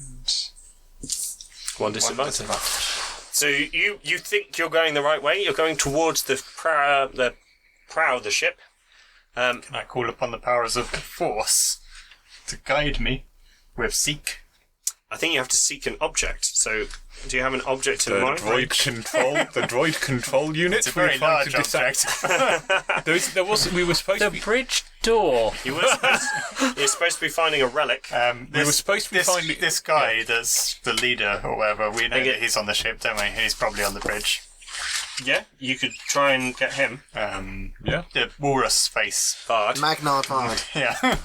One disadvantage. So you think you're going the right way. You're going towards the prow of the ship. Can I call upon the powers of the Force to guide me with Seek? I think you have to seek an object. So, do you have an object in The mind? droid control unit. It's a very large object. We were supposed to The be. bridge door. You're supposed to be finding a relic. We were supposed to be finding this guy that's the leader or whatever. We know Okay. that he's on the ship, don't we? He's probably on the bridge. Yeah, you could try and get him. Yeah. The walrus face. Bard. Magnard Bard. Yeah.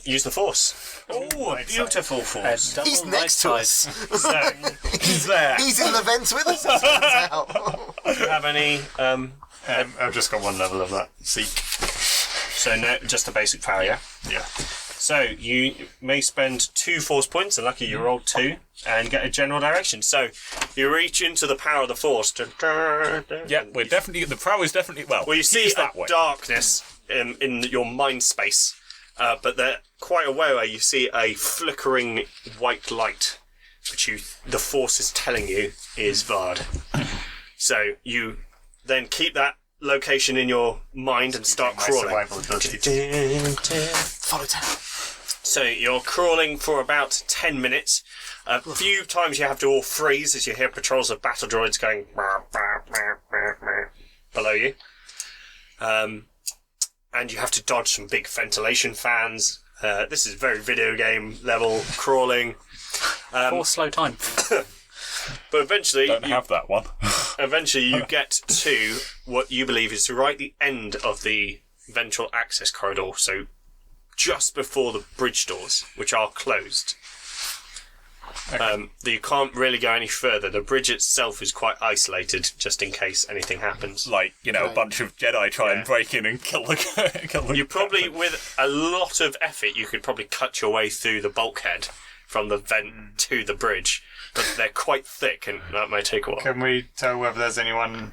Use the force. Oh, Beautiful force. He's next to us. So, he's there. He's in the vents with us, as it turns out. do you have any? I've just got one level of that. Seek. So no, just a basic power. Yeah. Yeah. So you may spend 2 force points, and lucky you rolled 2, and get a general direction. So you reach into the power of the force. Yeah, we're definitely. The prow is definitely. Well, Well, you see he's that way. darkness in your mind space, but they're quite a way away. You see a flickering white light, which the force is telling you is Vard. So you then keep that location in your mind and start My crawling. survival ability. Follow down. So you're crawling for about 10 minutes. A few times you have to all freeze as you hear patrols of battle droids going below you. And you have to dodge some big ventilation fans. This is very video game level crawling. Or slow time. But eventually, Don't have that one. you get to what you believe is right at the end of the ventral access corridor. So just before the bridge doors, which are closed. You can't really go any further. The bridge itself is quite isolated, just in case anything happens. Like, a bunch of Jedi try and break in and kill the. You probably, with a lot of effort, you could probably cut your way through the bulkhead from the vent to the bridge, but they're quite thick, and that may take a while. Can we tell whether there's anyone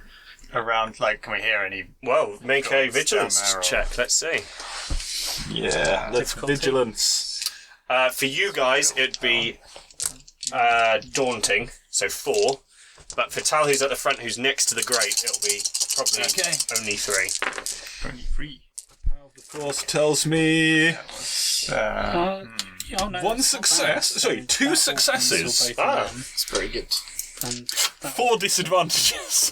around? Like, can we hear any? Well, make a Droids vigilance down there, or- check. Let's see. Yeah, let's vigilance. For you guys, it'd be daunting, so 4. But for Tal, who's at the front, who's next to the grate, it'll be probably only 3. Only 3. The Force tells me Oh, no, one that's not success. bad. Sorry, 2 successes. It's very good. And 4 disadvantages.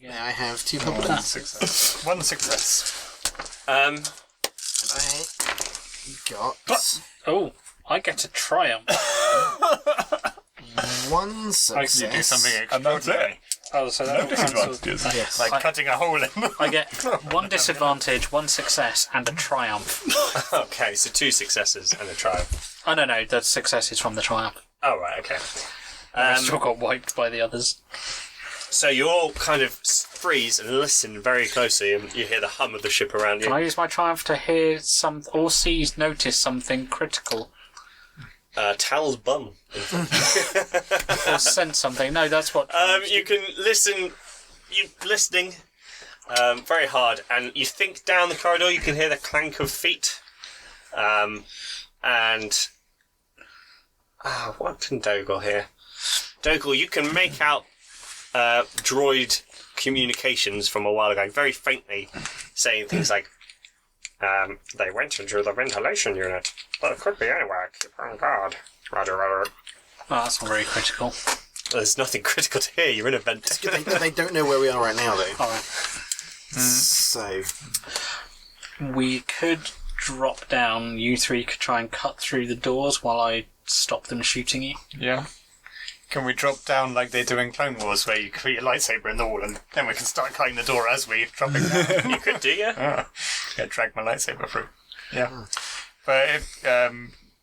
Now I have 2 purple and Success. 1 success. I got oh, I get a triumph. 1 success. You do something And that's it. extraordinary. Oh, so No that disadvantages. Yes. Like cutting a hole in. I get 1 disadvantage, 1 success, and a triumph. Okay, so 2 successes and a triumph. Oh, no, the success is from the triumph. Oh, right, okay. I still got wiped by the others. So you all kind of freeze and listen very closely, and you hear the hum of the ship around Can I you. use my triumph to hear some or notice something critical? Tal's bum. Or sense something? No, that's what. You can listen. You're listening very hard, and you think down the corridor you can hear the clank of feet. What can Dougal hear? Dougal, you can make out droid communications from a while ago, very faintly, saying things like, they went into the ventilation unit. Well, it could be anywhere. Keep on guard. Roger, roger. Oh, that's not very critical. There's nothing critical to hear. You're in a vent. They don't know where we are right now, though. Alright. So, We could drop down. You 3 could try and cut through the doors while I stop them shooting you. Yeah. Can we drop down like they do in Clone Wars, where you put your lightsaber in the wall and then we can start cutting the door as we drop it down? You could do, yeah. Yeah, drag my lightsaber through. Yeah. But if, I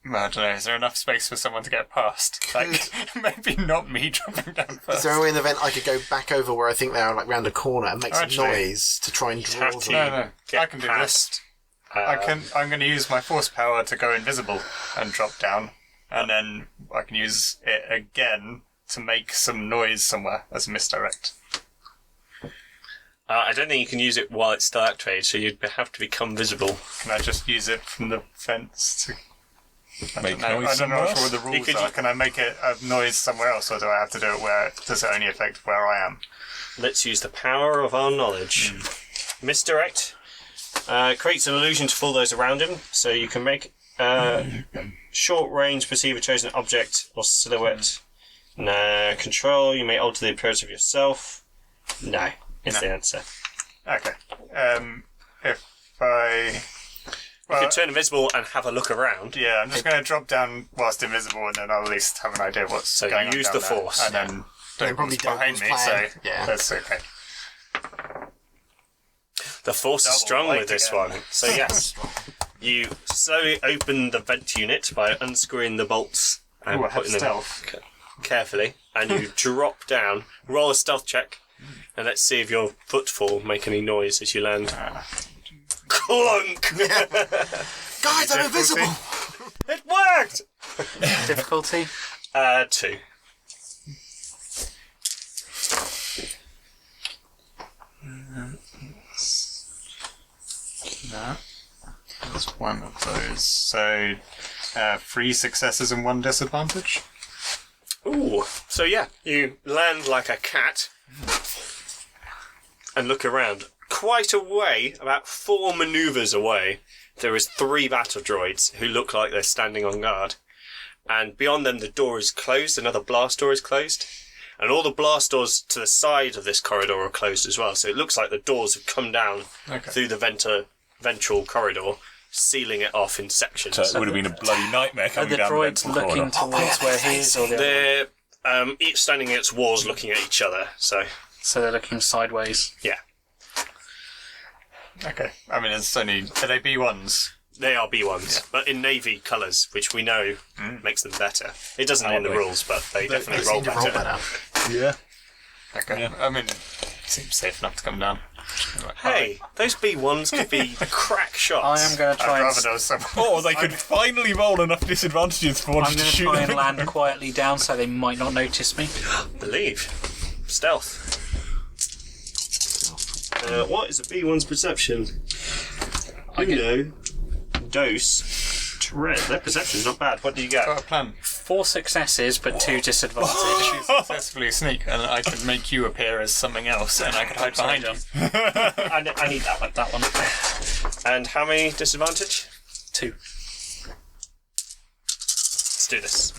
don't know, is there enough space for someone to get past? Like, maybe not me dropping down is first. there a way in the vent I could go back over where I think they are, like round a corner, and make some Actually, noise to try and draw have to. them? No, Get I can do this. past. I'm going to use my force power to go invisible and drop down. And then I can use it again to make some noise somewhere as a misdirect. I don't think you can use it while it's still activated, so you'd have to become visible. Can I just use it from the fence to... Make I noise don't know somewhere what the rules are. Can I make it a noise somewhere else, or do I have to do it where does it only affect where I am? Let's use the power of our knowledge. Misdirect creates an illusion to fool those around him, so you can make short range perceive a chosen object or silhouette. No. Control, you may alter the appearance of yourself. No, is the answer. Okay. If I... You can turn invisible and have a look around. Yeah, I'm just going to drop down whilst invisible, and then I'll at least have an idea of what's going on use down the there. force. And then probably Dogan's behind me, Dogan's so plan. that's okay. The force is Double strong light with this again. one. So yes, you slowly open the vent unit by unscrewing the bolts and Ooh, I have putting them stealth. carefully, and you drop down. Roll a stealth check, and let's see if your footfall make any noise as you land. Clunk! Guys, I'm invisible! It worked! Difficulty? 2. That's one of those. So, 3 successes and 1 disadvantage. Ooh. So yeah, you land like a cat and look around. Quite a way, about 4 manoeuvres away, there is 3 battle droids who look like they're standing on guard. And beyond them, the door is closed. Another blast door is closed. And all the blast doors to the side of this corridor are closed as well. So it looks like the doors have come down through the ventral corridor, sealing it off in sections. So it would have been a bloody nightmare Are coming the down droids the ventral looking corridor. towards where he is, or They're each standing against walls looking at each other. So they're looking sideways? yeah, Okay. I mean, it's only... Are they B1s? they are B1s, but in navy colours, which we know makes them better. It doesn't in the rules, but they definitely roll Seem to better. roll better. Yeah. Okay. Yeah. I mean, it seems safe enough to come down. Hey, those B1s could be crack shots. I am going to I'd try rather and... there was someone... Or they could finally roll enough disadvantages for us I'm to going to shoot try and them. land quietly down so they might not notice me. Believe. Stealth. What is a B1's perception? Uno, dose, dread. Their perception's not bad. What do you get? Got a plan. 4 successes, but 2 disadvantage. You successfully sneak, and I could make you appear as something else, and I could hide behind you. I need that one. That one. And how many disadvantage? 2. Let's do this.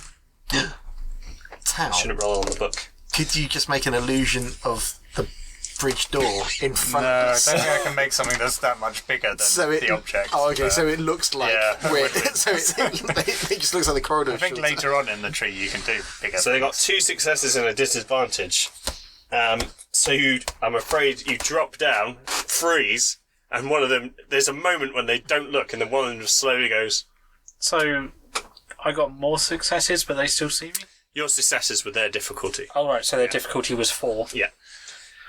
How? Shouldn't roll on the book. Could you just make an illusion of the bridge door in front No, of I us? don't think I can make something that's that much bigger than the object. Oh, okay, but so it looks like Yeah. we're, so it just looks like the corridor. I think shorter. later on in the tree you can do bigger. So they got things. 2 successes and a disadvantage. So I'm afraid you drop down, freeze, and one of them. There's a moment when they don't look, and then one of them just slowly goes. So, I got more successes, but they still see me? Your successes with their difficulty. Oh, right, so their difficulty was 4. Yeah.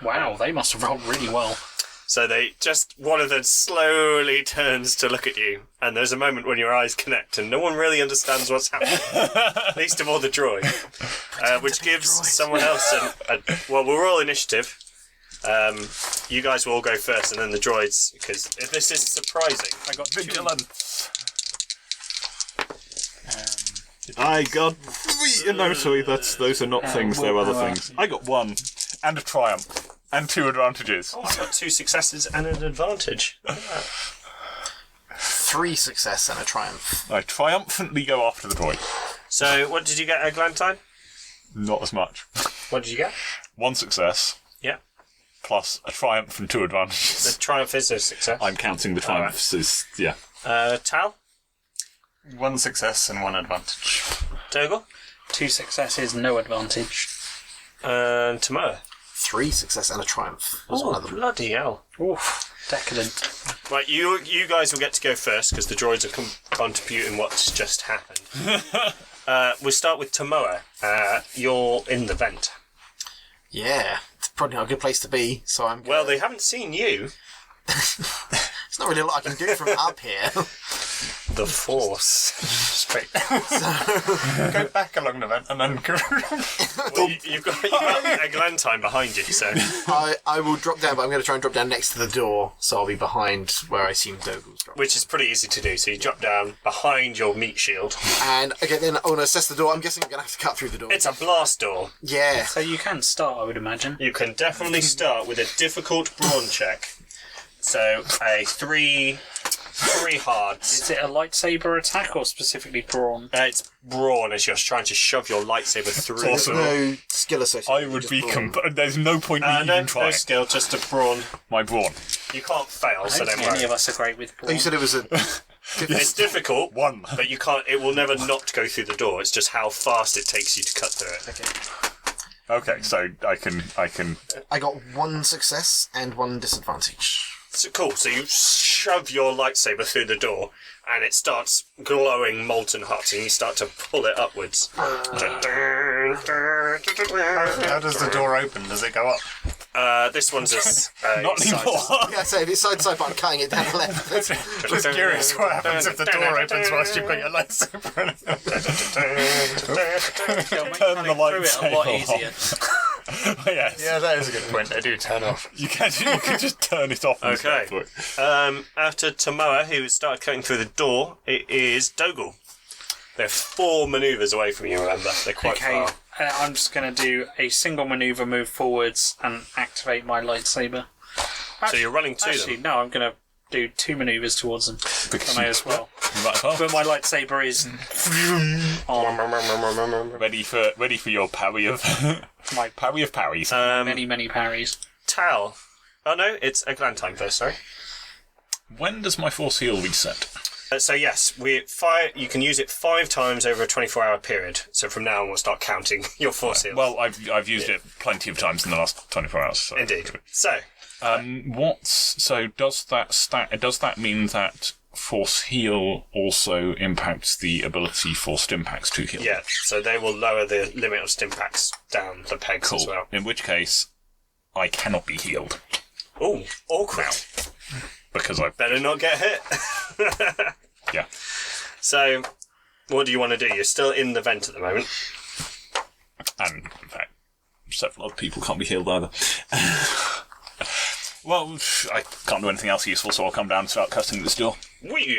Wow, they must have rolled really well. So one of them slowly turns to look at you, and there's a moment when your eyes connect, and no one really understands what's happening. Least of all the droid, which gives someone else well, we'll roll initiative. You guys will all go first, and then the droids, because if this is surprising. I got vigilance. I got 3. No, sorry, those are not things. They're other things. I got 1 and a triumph and 2 advantages. I've got 2 successes and an advantage. 3 success and a triumph. I triumphantly go after the droid. So, what did you get, Eglantine? Not as much. What did you get? 1 success Yeah. plus a triumph and 2 The advantages. triumph is a success. I'm counting the triumphs as yeah. Tal? 1 success and 1 advantage. Dougal? 2 successes, no advantage. And Tamoa? 3 success and a triumph. Was one Oh, of them. bloody hell. Oof, decadent. Right, you guys will get to go first, because the droids are contributing what's just happened. We'll start with Tamoa. You're in the vent. Yeah, it's probably not a good place to be. So I'm. Well, they haven't seen you. It's not really a lot I can do from up here. The Force. Straight. Go back along the vent and then go. Well, you've got Eglantine behind you, so... I will drop down, but I'm going to try and drop down next to the door, so I'll be behind where I assume Dogal's dropped. Which is pretty easy to do. So you drop down behind your meat shield. And, okay, then I want to assess the door. I'm guessing I'm going to have to cut through the door. It's a blast door. Yeah. So you can start, I would imagine. You can definitely start with a difficult brawn check. So a 3 hard. Is it a lightsaber attack or specifically brawn? It's brawn as you're trying to shove your lightsaber through. Awesome. No skill associated. I would be... There's no point in me No even trying. skill, just a brawn. My brawn. You can't fail, I so don't don't think any worry. of us are great with Oh, brawn. you said it was a... It's difficult, 1. but you can't. It will never not go through the door. It's just how fast it takes you to cut through it. Okay, so I can... I got 1 success and 1 disadvantage. So cool. So you shove your lightsaber through the door, and it starts glowing molten hot, and you start to pull it upwards. How does the door open? Does it go up? This one's a Not side- anymore. Yeah, so it's side, but I'm cutting it down the left. Just curious what happens if the door opens whilst you've got your lightsaber. It'll make Turn the cutting through it a lot lightsaber easier. Yes. Yeah, that is a good point. They do turn off. You can just turn it off. And Okay. start through it. After Tomoa, who started cutting through the door, it is Dogal. They're 4 manoeuvres away from you, remember? They're quite Okay, far. I'm just going to do a single manoeuvre, move forwards, and activate my lightsaber. So you're running to Actually, them. no, I'm going to do 2 manoeuvres towards them. Because I may as well. You might as well. But my lightsaber is on Ready for your parry of my parry of parries. many parries. Tal. Oh no, it's Eglantine first, sorry. When does my force heal reset? So yes, you can use it 5 times over a 24-hour period. So from now on, we'll start counting your force heals. Well, I've used it plenty of times in the last 24 hours. So. Indeed. So, Does that mean that force heal also impacts the ability for stimpaks to heal? yeah, so they will lower the limit of stimpaks down the pegs as well. In which case, I cannot be healed Ooh, awkward. because I Better not get hit. yeah. So, what do you want to do? You're still in the vent at the moment. And in fact, several other people can't be healed either. Well, I can't do anything else useful, so I'll come down and start cutting this door.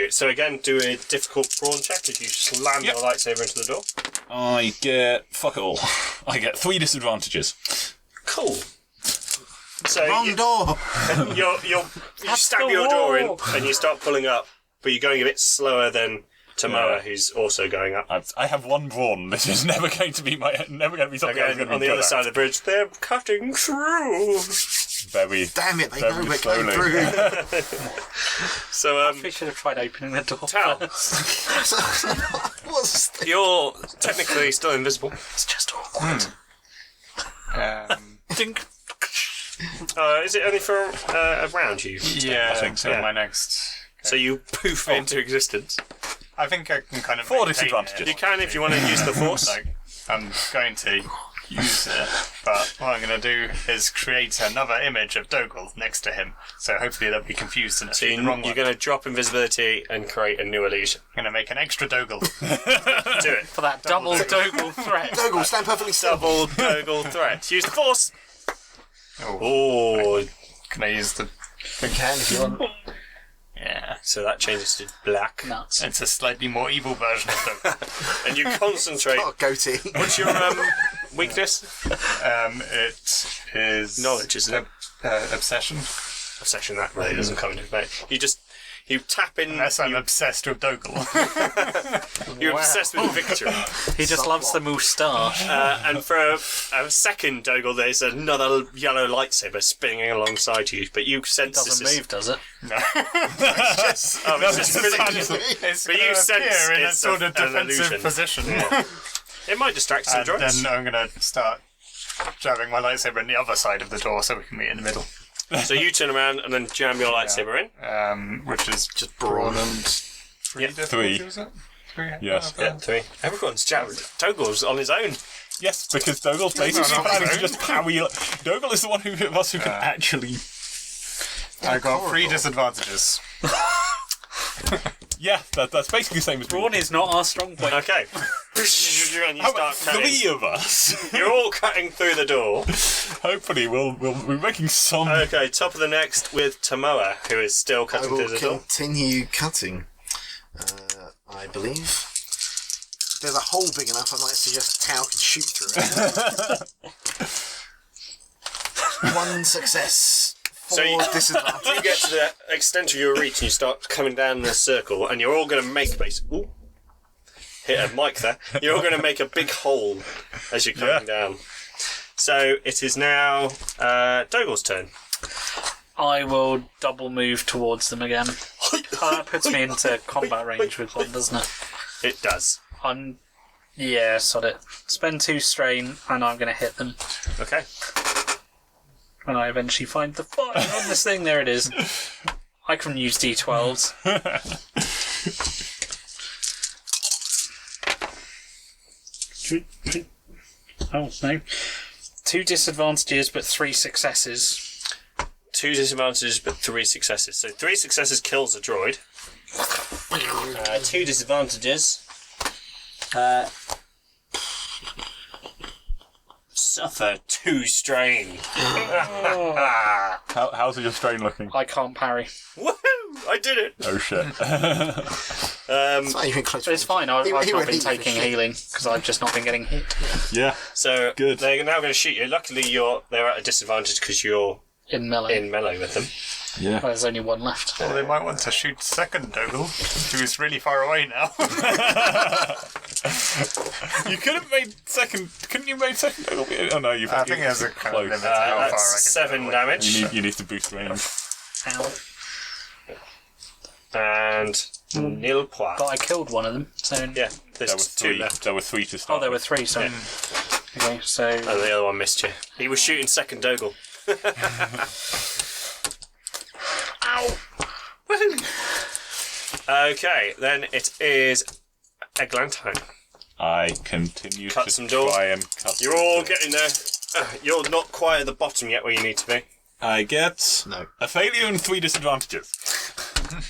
So again, do a difficult brawn check as you slam your lightsaber into the door. I get fuck it all. I get 3 disadvantages. Cool. So Wrong door! you stab the your door in wall. and you start pulling up, but you're going a bit slower than Tomoa, Yeah. who's also going up. I have 1 brawn. This is never going to be something I'm Again, going to be on the good other at. side of the bridge, they're cutting through. Very. Damn it, they Very know we're going slowly. through. So, We should have tried opening the door Tal, first. What's this? you're technically still invisible. It's just awkward. Dink. Is it only for around you? Yeah, I think so. Yeah. My next. So you poof into existence. I think I can kind of 4 maintain disadvantages. You can if you want to use the force. Like, I'm going to use it, but what I'm going to do is create another image of Dogal next to him. So hopefully they'll be confused and So see the wrong you're one. going to drop invisibility and create a new illusion. I'm going to make an extra Dogal. Do it. For that double Dogal threat. Dogal, stand perfectly still. Double Dogal threat. Use the force. Oh, Oh, can I use the? You can if you want. Yeah, so that changes to black. Nuts. it's a slightly more evil version of Dogal. And you concentrate. Oh, goatee. What's your weakness? It is Knowledge, isn't it? Obsession. Obsession, that really doesn't come into play. You tap in. Unless I'm obsessed with Dogal. You're obsessed with victory. He just loves the moustache. And for a second, Dogal, there's another yellow lightsaber spinning alongside you, but you sense Doesn't this is- move, does it? It's just spinning. It's But going you to sense appear in a it's sort of an defensive illusion. position. It might distract some And droids. then I'm going to start jabbing my lightsaber in the other side of the door so we can meet in the middle. So you turn around and then jam your lightsaber in. Which is just brawn and 3 3. difficulty, was it? 3? Yes. Yeah, 3. Everyone's jammed. Dogal's on his own. Yes, because Dogal's basically no, planning to no. just parry. Dogal is the one of us who can actually. I got 3 disadvantages. Yeah, that's basically the same as Brawn is not our strong point. Okay. And you How about start cutting. 3 of us? You're all cutting through the door. Hopefully we'll be making some... Okay, top of the next with Tamoa, who is still I cutting will through the door. continue cutting. I believe. If there's a hole big enough, I might suggest Tao can shoot through it. 1 success. 4 So you disadvantage. get to the extent of your reach and you start coming down the circle, and you're all going to make Ooh. Hit a mic there. You're all going to make a big hole as you're coming down. So it is now Dogal's turn. I will double move towards them again. That puts me into combat range with one, doesn't it? It does. Yeah, sod it. Spend 2 strain, and I'm going to hit them. Okay. When I eventually find the fire on this thing, there it is. I can use D12s. Oh, no. 2 disadvantages, but 3 successes. 2 disadvantages, but 3 successes. So 3 successes kills a droid. 2 disadvantages. Suffer 2 strain. How's your strain looking? I can't parry. Woohoo! I did it. Oh shit. It's not even close. But it's fine, I've He not won't been eat taking shit. healing, because I've just not been getting hit. Yeah. So Good. they're now going to shoot you. Luckily, they're at a disadvantage because you're In melee. in melee with them. Yeah. Well, there's only 1 left. Well, they might want to shoot second Dogal, who's really far away now. You could have made second. Couldn't you make second? Oh no, you've. I think there's a kind of limit to how far I can That's go 7 away. damage. You need to boost range. Ow. And nil points. But I killed one of them, so... Yeah, there's There were 2 3. left. There were 3 to start. Oh, there were 3, so... Yeah. Okay, so... And the other one missed you. He was shooting second Dogal. Ow! Okay, then it is Eglantine. I continue Cut to some doors. try and cut. You're some all doors. getting there. You're not quite at the bottom yet where you need to be. I get a failure and 3 disadvantages.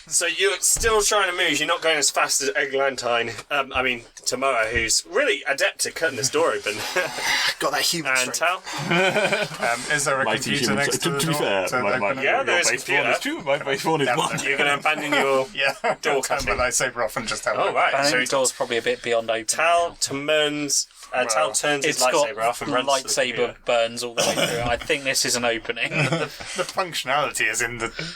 So you're still trying to move. You're not going as fast as Eglantine. Tamoa, who's really adept at cutting this door open. Got that human And strength. Tal, Is there a Mighty computer human. next to the To be door? fair, to open it? Yeah, there is a base one computer. is 2. My base one is 1. you're going to abandon your... Yeah, Door I'll turn cutting. my lightsaber off and just have Oh, a right. I So think the door's probably a bit beyond open. Tal turns his It's got lightsaber off and runs to the lightsaber computer. burns all the way through. I think this is an opening. The functionality is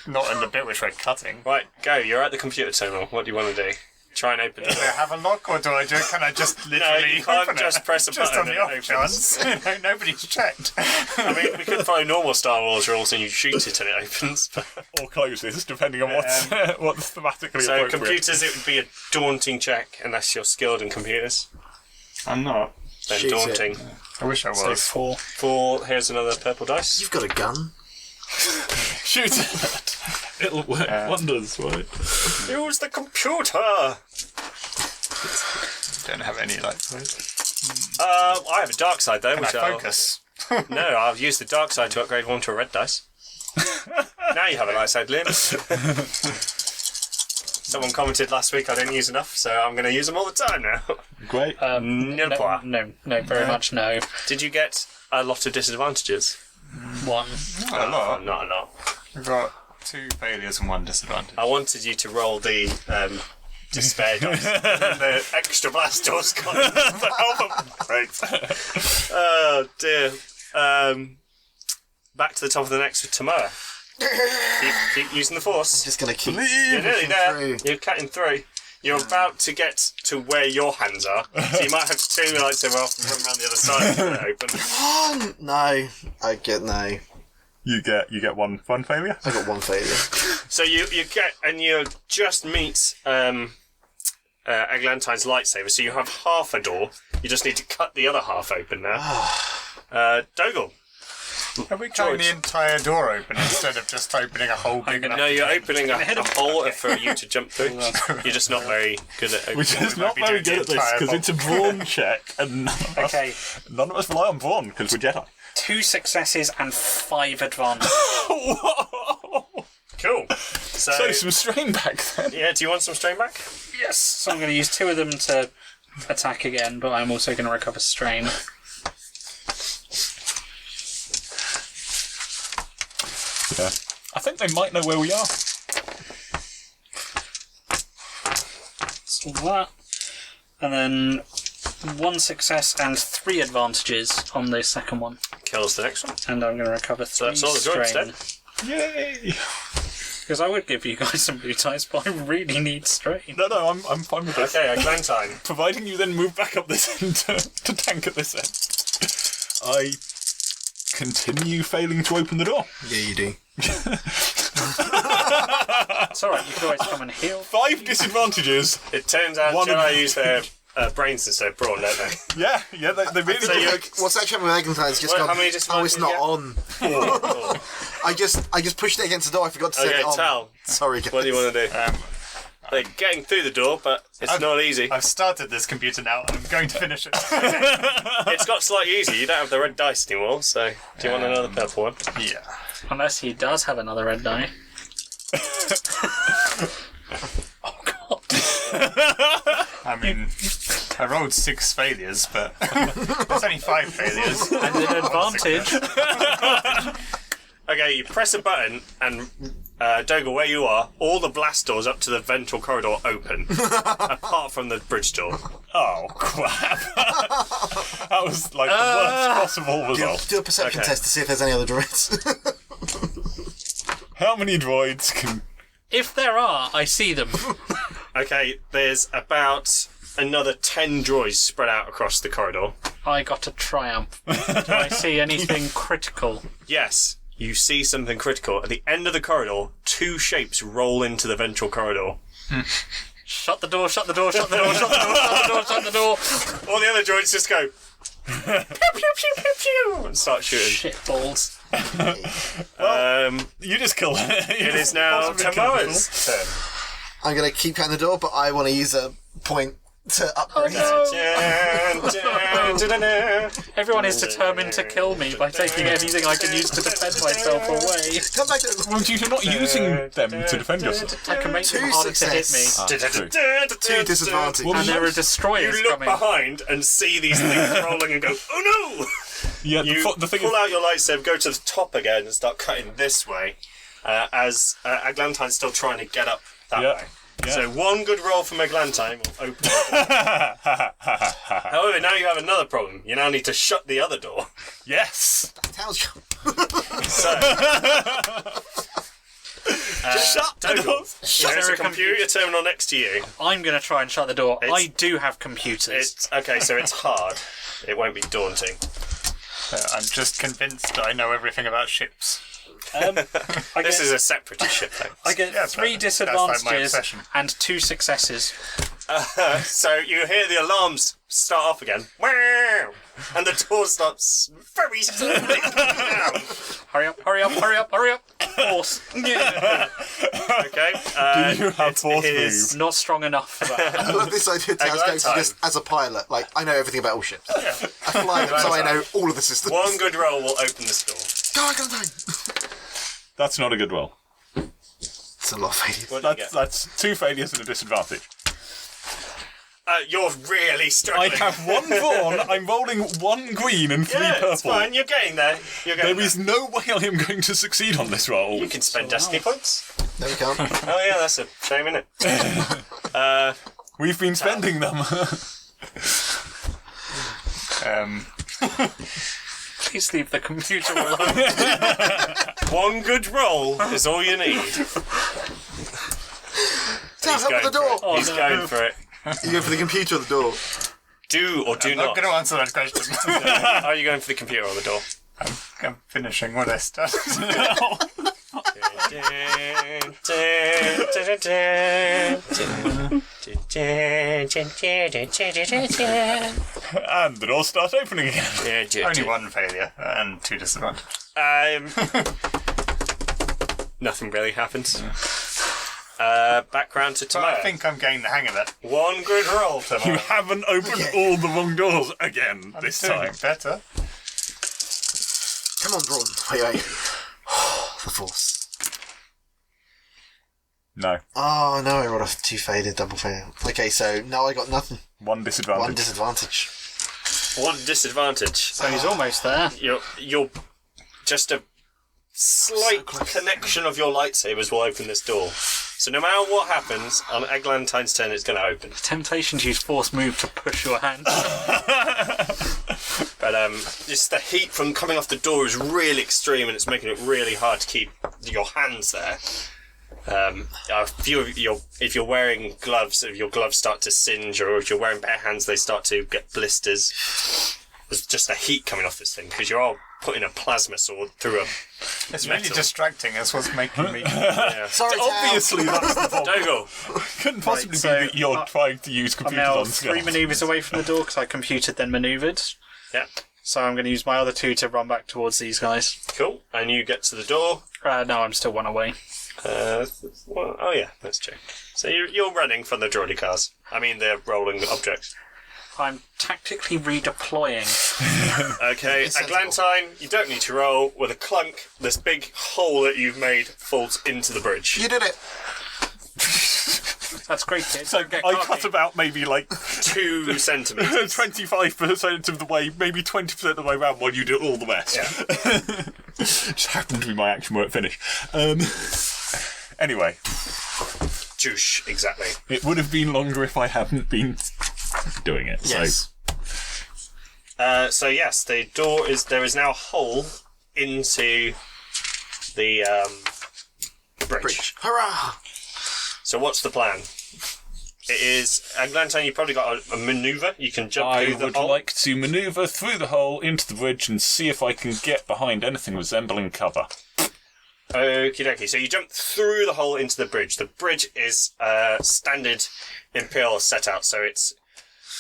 not in the bit which we're cutting. Right, go. You're at the computer terminal. What do you want to do? Try and open it. Do I have a lock, or can I just literally you can't open just it? press a just button on the and it off chance. Nobody's checked. I mean, we could follow normal Star Wars rules and you shoot it and it opens. But... Or closes, depending on what's thematically So appropriate. computers, it would be a daunting check unless you're skilled in computers. I'm not. Then Shoot it. daunting. I wish I So was. 4. 4. Here's another purple dice. You've got a gun. Shoot it! It'll work wonders, right? Use the computer. Don't have any lightsabers. I have a dark side though, Can which I I'll... focus? No, I'll use the dark side to upgrade 1 to a red dice. Now you have a light side, Liam. Someone commented last week I didn't use enough, so I'm going to use them all the time now. Great. Nil point. No, very much no. Did you get a lot of disadvantages? 1. Not a lot. Not a lot. We've got 2 failures and 1 disadvantage. I wanted you to roll the despair dice. And then the extra blast doors got Great. Oh dear. Back to the top of the next with Tamoa. Keep using the force. Just gonna keep. You're nearly pushing there. through. You're cutting through. You're about to get to where your hands are, so you might have to turn your lightsaber off and run around the other side and it open. No, I get no. You get one failure. I got 1 failure. So you get and you just meet Eglantine's lightsaber. So you have half a door. You just need to cut the other half open now. Dogal. Have we cut the entire door open instead of just opening a hole big enough? No, you're opening a hole for you to jump through. You're just not very good at opening. Which is not be very doing good the at this, entire because it's a brawn check, and Okay, none of us rely on brawn, because we're Jedi. 2 successes and 5 advantage. Cool. So some strain back then. Yeah, do you want some strain back? Yes. So I'm going to use 2 of them to attack again, but I'm also going to recover strain. Yeah. I think they might know where we are. So that. And then 1 success and 3 advantages on the second one. Kills the next one. And I'm going to recover 3 that's all the droids strain. dead. Yay! Because I would give you guys some blue dice, but I really need strain. No, I'm fine with this. Okay, Eglantine. Providing you then move back up this end to tank at this end. I continue failing to open the door. Yeah, you do. It's alright, you can always come and heal. 5 disadvantages. It turns out One of- Jedi use their brains instead of brawn, don't they? Yeah, they really So do. you- What's actually happening with Eglantine? It's just Well, gone. how many Oh, it's disadvantages not you get? on. I just pushed it against the door. I forgot to set Okay, it on. Tal, Sorry, guys. what do you want to do? They're getting through the door, but it's not easy. I've started this computer now, and I'm going to finish it. It's got slightly easier. You don't have the red dice anymore, so do you want another purple one? Yeah. Unless he does have another red die. Oh god. I mean, I rolled 6 failures, but there's only 5 failures. And an advantage. Okay, you press a button, and Doga, where you are, all the blast doors up to the ventral corridor open, apart from the bridge door. Oh, crap. That was like the worst possible result. Do a perception Okay. test to see if there's any other droids. How many droids can... If there are, I see them. Okay, there's about another 10 droids spread out across the corridor. I got a triumph. Do I see anything critical? Yes, you see something critical. At the end of the corridor, 2 shapes roll into the ventral corridor. Shut the door, shut the door, shut the door, shut the door, shut the door, shut the door. All the other droids just go pew pew pew pew pew and start shooting. Shit balls. You just killed it. It is now Tamoa's turn. I'm going to keep counting the door, but I want to use a point to upgrade. No. Dun, dun, dun, dun, dun. Everyone is determined to kill me by taking anything I can use to defend myself away. Come back to Well, you're not using them to defend yourself. I can make them 2 harder to hit me. success. True. 2 disadvantage. Well, And there are destroyers You look coming. behind and see these things rolling and go, oh no! Yeah, You the thing pull is... out your lightsaber, go to the top again, and start cutting this way, as Eglantine's still trying to get up that Yeah. way. Yeah. So 1 good roll from Eglantine will open the door. However, now you have another problem. You now need to shut the other door. Yes! Tails jump. So, Shut the door! there's a computer terminal next to you. I'm going to try and shut the door. It's- I do have computers. It's okay, so it's hard. It won't be daunting. I'm just convinced that I know everything about ships. I This get, is a separatist ship, though. I get Yeah, 3 that's like my disadvantages obsession. and 2 successes. So you hear the alarms start off again. Wow! And the door starts very slowly coming down. Hurry up, hurry up, hurry up, hurry up. Force. Yeah. Okay. Do you have force is- move? Not strong enough for that. I love this idea of Tails going Eglantine. just as a pilot. Like, I know everything about all ships. I fly them, so I know all of the systems. 1 good roll will open this door. Go, Eglantine! That's not a good roll. It's a lot of failures. What do you get? That's 2 failures and a disadvantage. You're really I struggling. have 1 Vaughn, I'm rolling 1 green and 3 yeah, purple. it's fine. You're getting there. You're getting There is no way I am going to succeed on this roll. You can spend destiny points. No, we can't. Oh yeah, that's a shame, isn't it? We've been spending them. Please leave the computer alone. 1 good roll is all you need. Tails, help with the door! He's going for it. You go for the computer or the door? Do or do I'm not not. going to answer that question. Are you going for the computer or the door? I'm finishing what I started. And the doors start opening again. Only 1 failure and 2 disadvantages. Nothing really happens. Background to So I Tamara. think I'm getting the hang of it. 1 good roll, You Tamara. haven't opened all the wrong doors again this Doing time. better. Come on, Braun. Wait. The Force. No. Oh, no, I rolled a 2 faded, double fail. Okay, so no, I got nothing. One disadvantage. One disadvantage. One disadvantage. So he's almost there. You're just a slight connection of your lightsabers will open this door. So no matter what happens, on Eglantine's turn, it's going to open. Temptation to use force move to push your hand. But just the heat from coming off the door is really extreme, and it's making it really hard to keep your hands there. If you're wearing gloves, if your gloves start to singe, or if you're wearing bare hands, they start to get blisters. There's just the heat coming off this thing, because you're all putting a plasma sword through a It's really distracting. That's what's making me. Yeah. Sorry, Obviously, that's the problem. Dogo. Couldn't possibly Right, so be that you're trying to use I'm computers now on 3 skills. manoeuvres away from the door because I computed then manoeuvred. Yeah, So I'm going to use my other 2 to run back towards these guys. cool. And you get to the door. No, I'm still 1 away. Oh yeah, that's true. So you're running from the droidikas. I mean, they're rolling objects. I'm tactically redeploying. Okay, Eglantine, you don't need to roll. With a clunk, this big hole that you've made falls into the bridge. You did it. That's great, kid. So Get I cocky. cut about maybe like 2 centimetres. 25% of the way, maybe 20% of the way around while you do all the rest. Yeah. Just happened to be my action where it finished. Anyway, Juice, exactly. it would have been longer if I hadn't been doing it. Yes. So yes, the door is. There is now a hole into the bridge. Hurrah! So what's the plan? It is Eglantine. You've probably got a manoeuvre. You can jump I through the would hole. like to manoeuvre through the hole into the bridge and see if I can get behind anything resembling cover. Okie dokie. So you jump through the hole into the bridge. The bridge is standard Imperial set out. So it's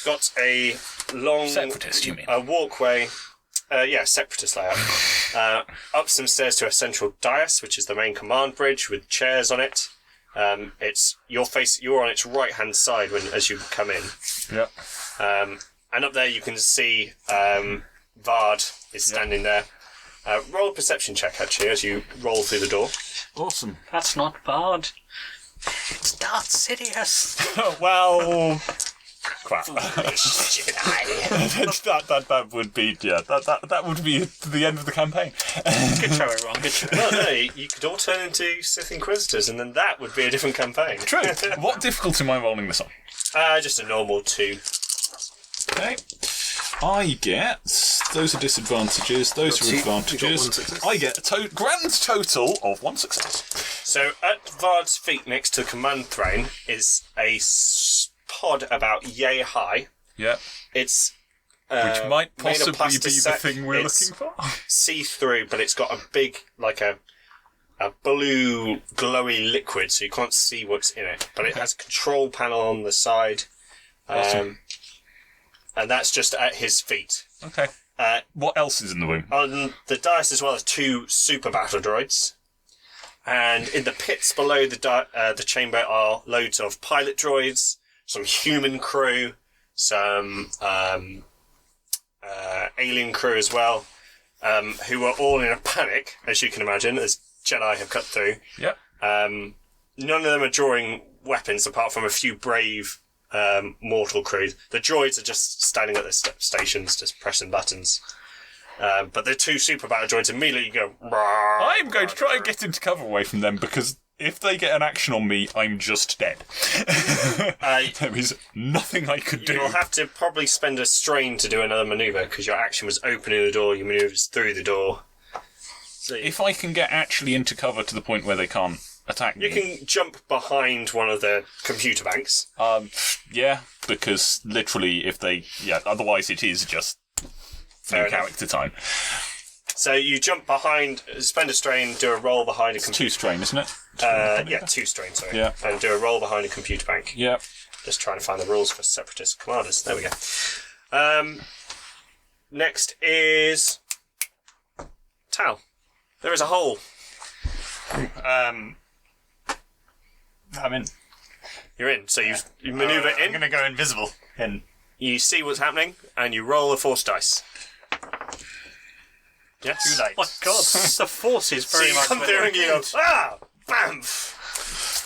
got a long Separatist, you mean? a walkway. Separatist layout. Up some stairs to a central dais, which is the main command bridge with chairs on it. It's you're on its right hand side as you come in. Yep. And up there you can see Vard is standing there. Roll a perception check actually as you roll through the door. Awesome. That's not bad. It's Darth Sidious. Well, crap. Jedi. that would be that would be the end of the campaign. Good show, everyone. Good show. Well, no, you could all turn into Sith Inquisitors, and then that would be a different campaign. True. What difficulty am I rolling this on? Just a normal 2. Okay. I get those are disadvantages. Those are You got one advantages. success. I get a grand total of 1 success. So at Vard's feet, next to the command throne, is a pod about yay high. Yeah. It's Which might made of possibly be the plastic. thing we're It's looking for. see-through, but it's got a big, like a blue glowy liquid, so you can't see what's in it. But it has a control panel on the side, Awesome. and that's just at his feet. Okay. What else is in the room? On the dais as well as 2 super battle droids. And in the pits below the chamber are loads of pilot droids, some human crew, some alien crew as well, who are all in a panic, as you can imagine, as Jedi have cut through. Yep. None of them are drawing weapons apart from a few brave mortal crew. The droids are just standing at their stations, just pressing buttons. But the 2 super battle droids immediately go. I'm going to try and get into cover away from them because if they get an action on me, I'm just dead. There is nothing I could do. You'll have to probably spend a strain to do another manoeuvre because your action was opening the door, your manoeuvre is through the door. So If I can get actually into cover to the point where they can't attack me. you can jump behind one of the computer banks. Yeah, because literally otherwise it is just Fair new enough. character time. So you jump behind, spend a strain, do a roll behind a It's computer. 2 strain, isn't it? 2 strain, sorry. Yeah. And do a roll behind a computer bank. Yeah. Just trying to find the rules for separatist commanders. There we go. Next is Tal. There is a hole. I'm in. You're in, so you manoeuvre I'm in. going to go invisible. In. You see what's happening, and you roll a force dice. Yes. Too late. My God, the force is So very you much. come with through it. and you go, bam!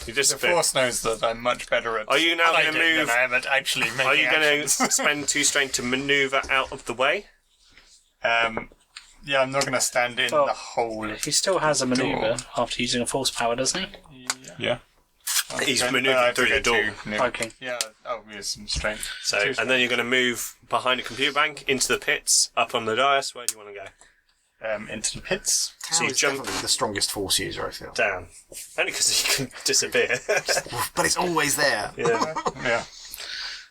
You The disappear. Force knows that I'm much better at Are you now going to hiding move? than I am at actually making Are you going to actions. spend 2 strain to manoeuvre out of the way? Yeah, I'm not going to stand in Well, the hole. He still has a manoeuvre after using a force power, doesn't he? Yeah. He's Okay. manoeuvred I through the forget door. to- no. Okay. Yeah, I'll use some strength. So, and then you're going to move behind a computer bank into the pits, up on the dais. Where do you want to go? Into the pits. Tau you is jump- definitely the strongest Force user, I feel. Down. Only because you can disappear. But it's always there. Yeah. Yeah.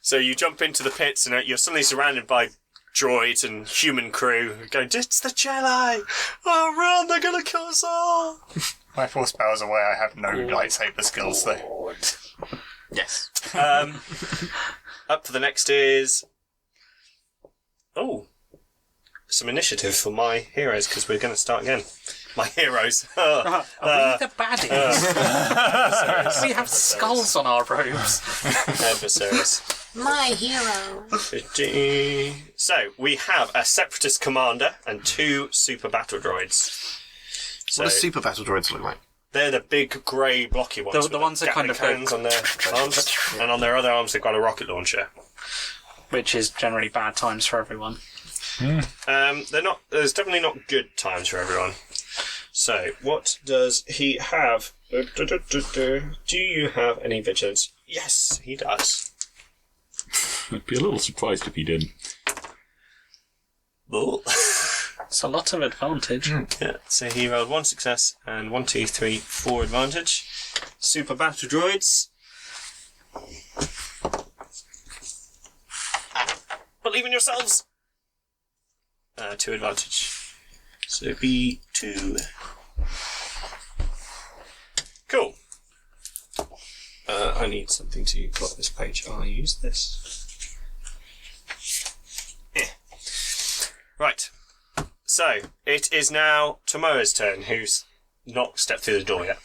So you jump into the pits and you're suddenly surrounded by droids and human crew going, it's the Jedi! Oh, run, they're going to kill us all! My force powers away. I have no lightsaber skills though. Yes. Up for the next is... Oh. Some initiative for my heroes, because we're going to start again. My heroes. Are we the baddies? We have skulls on our robes. Adversaries. My hero. So, we have a Separatist commander and 2 super battle droids. So, What do super battle droids look like? they're the big grey blocky ones. The with ones that kind Gatling of cannons on their arms, and on their other arms they've got a rocket launcher. Which is generally bad times for everyone. They're not. There's definitely not good times for everyone. So, what does he have? Do you have any vigilance? Yes, he does. I'd be a little surprised if he didn't. Oh. It's a lot of advantage. Yeah. So he rolled 1 success and 1, 2, 3, 4 advantage. Super battle droids. Believe in yourselves. 2 advantage. So be 2. Cool. I need something to plot this page. I'll use this. Right. So, it is now Tomoa's turn, who's not stepped through the door yet.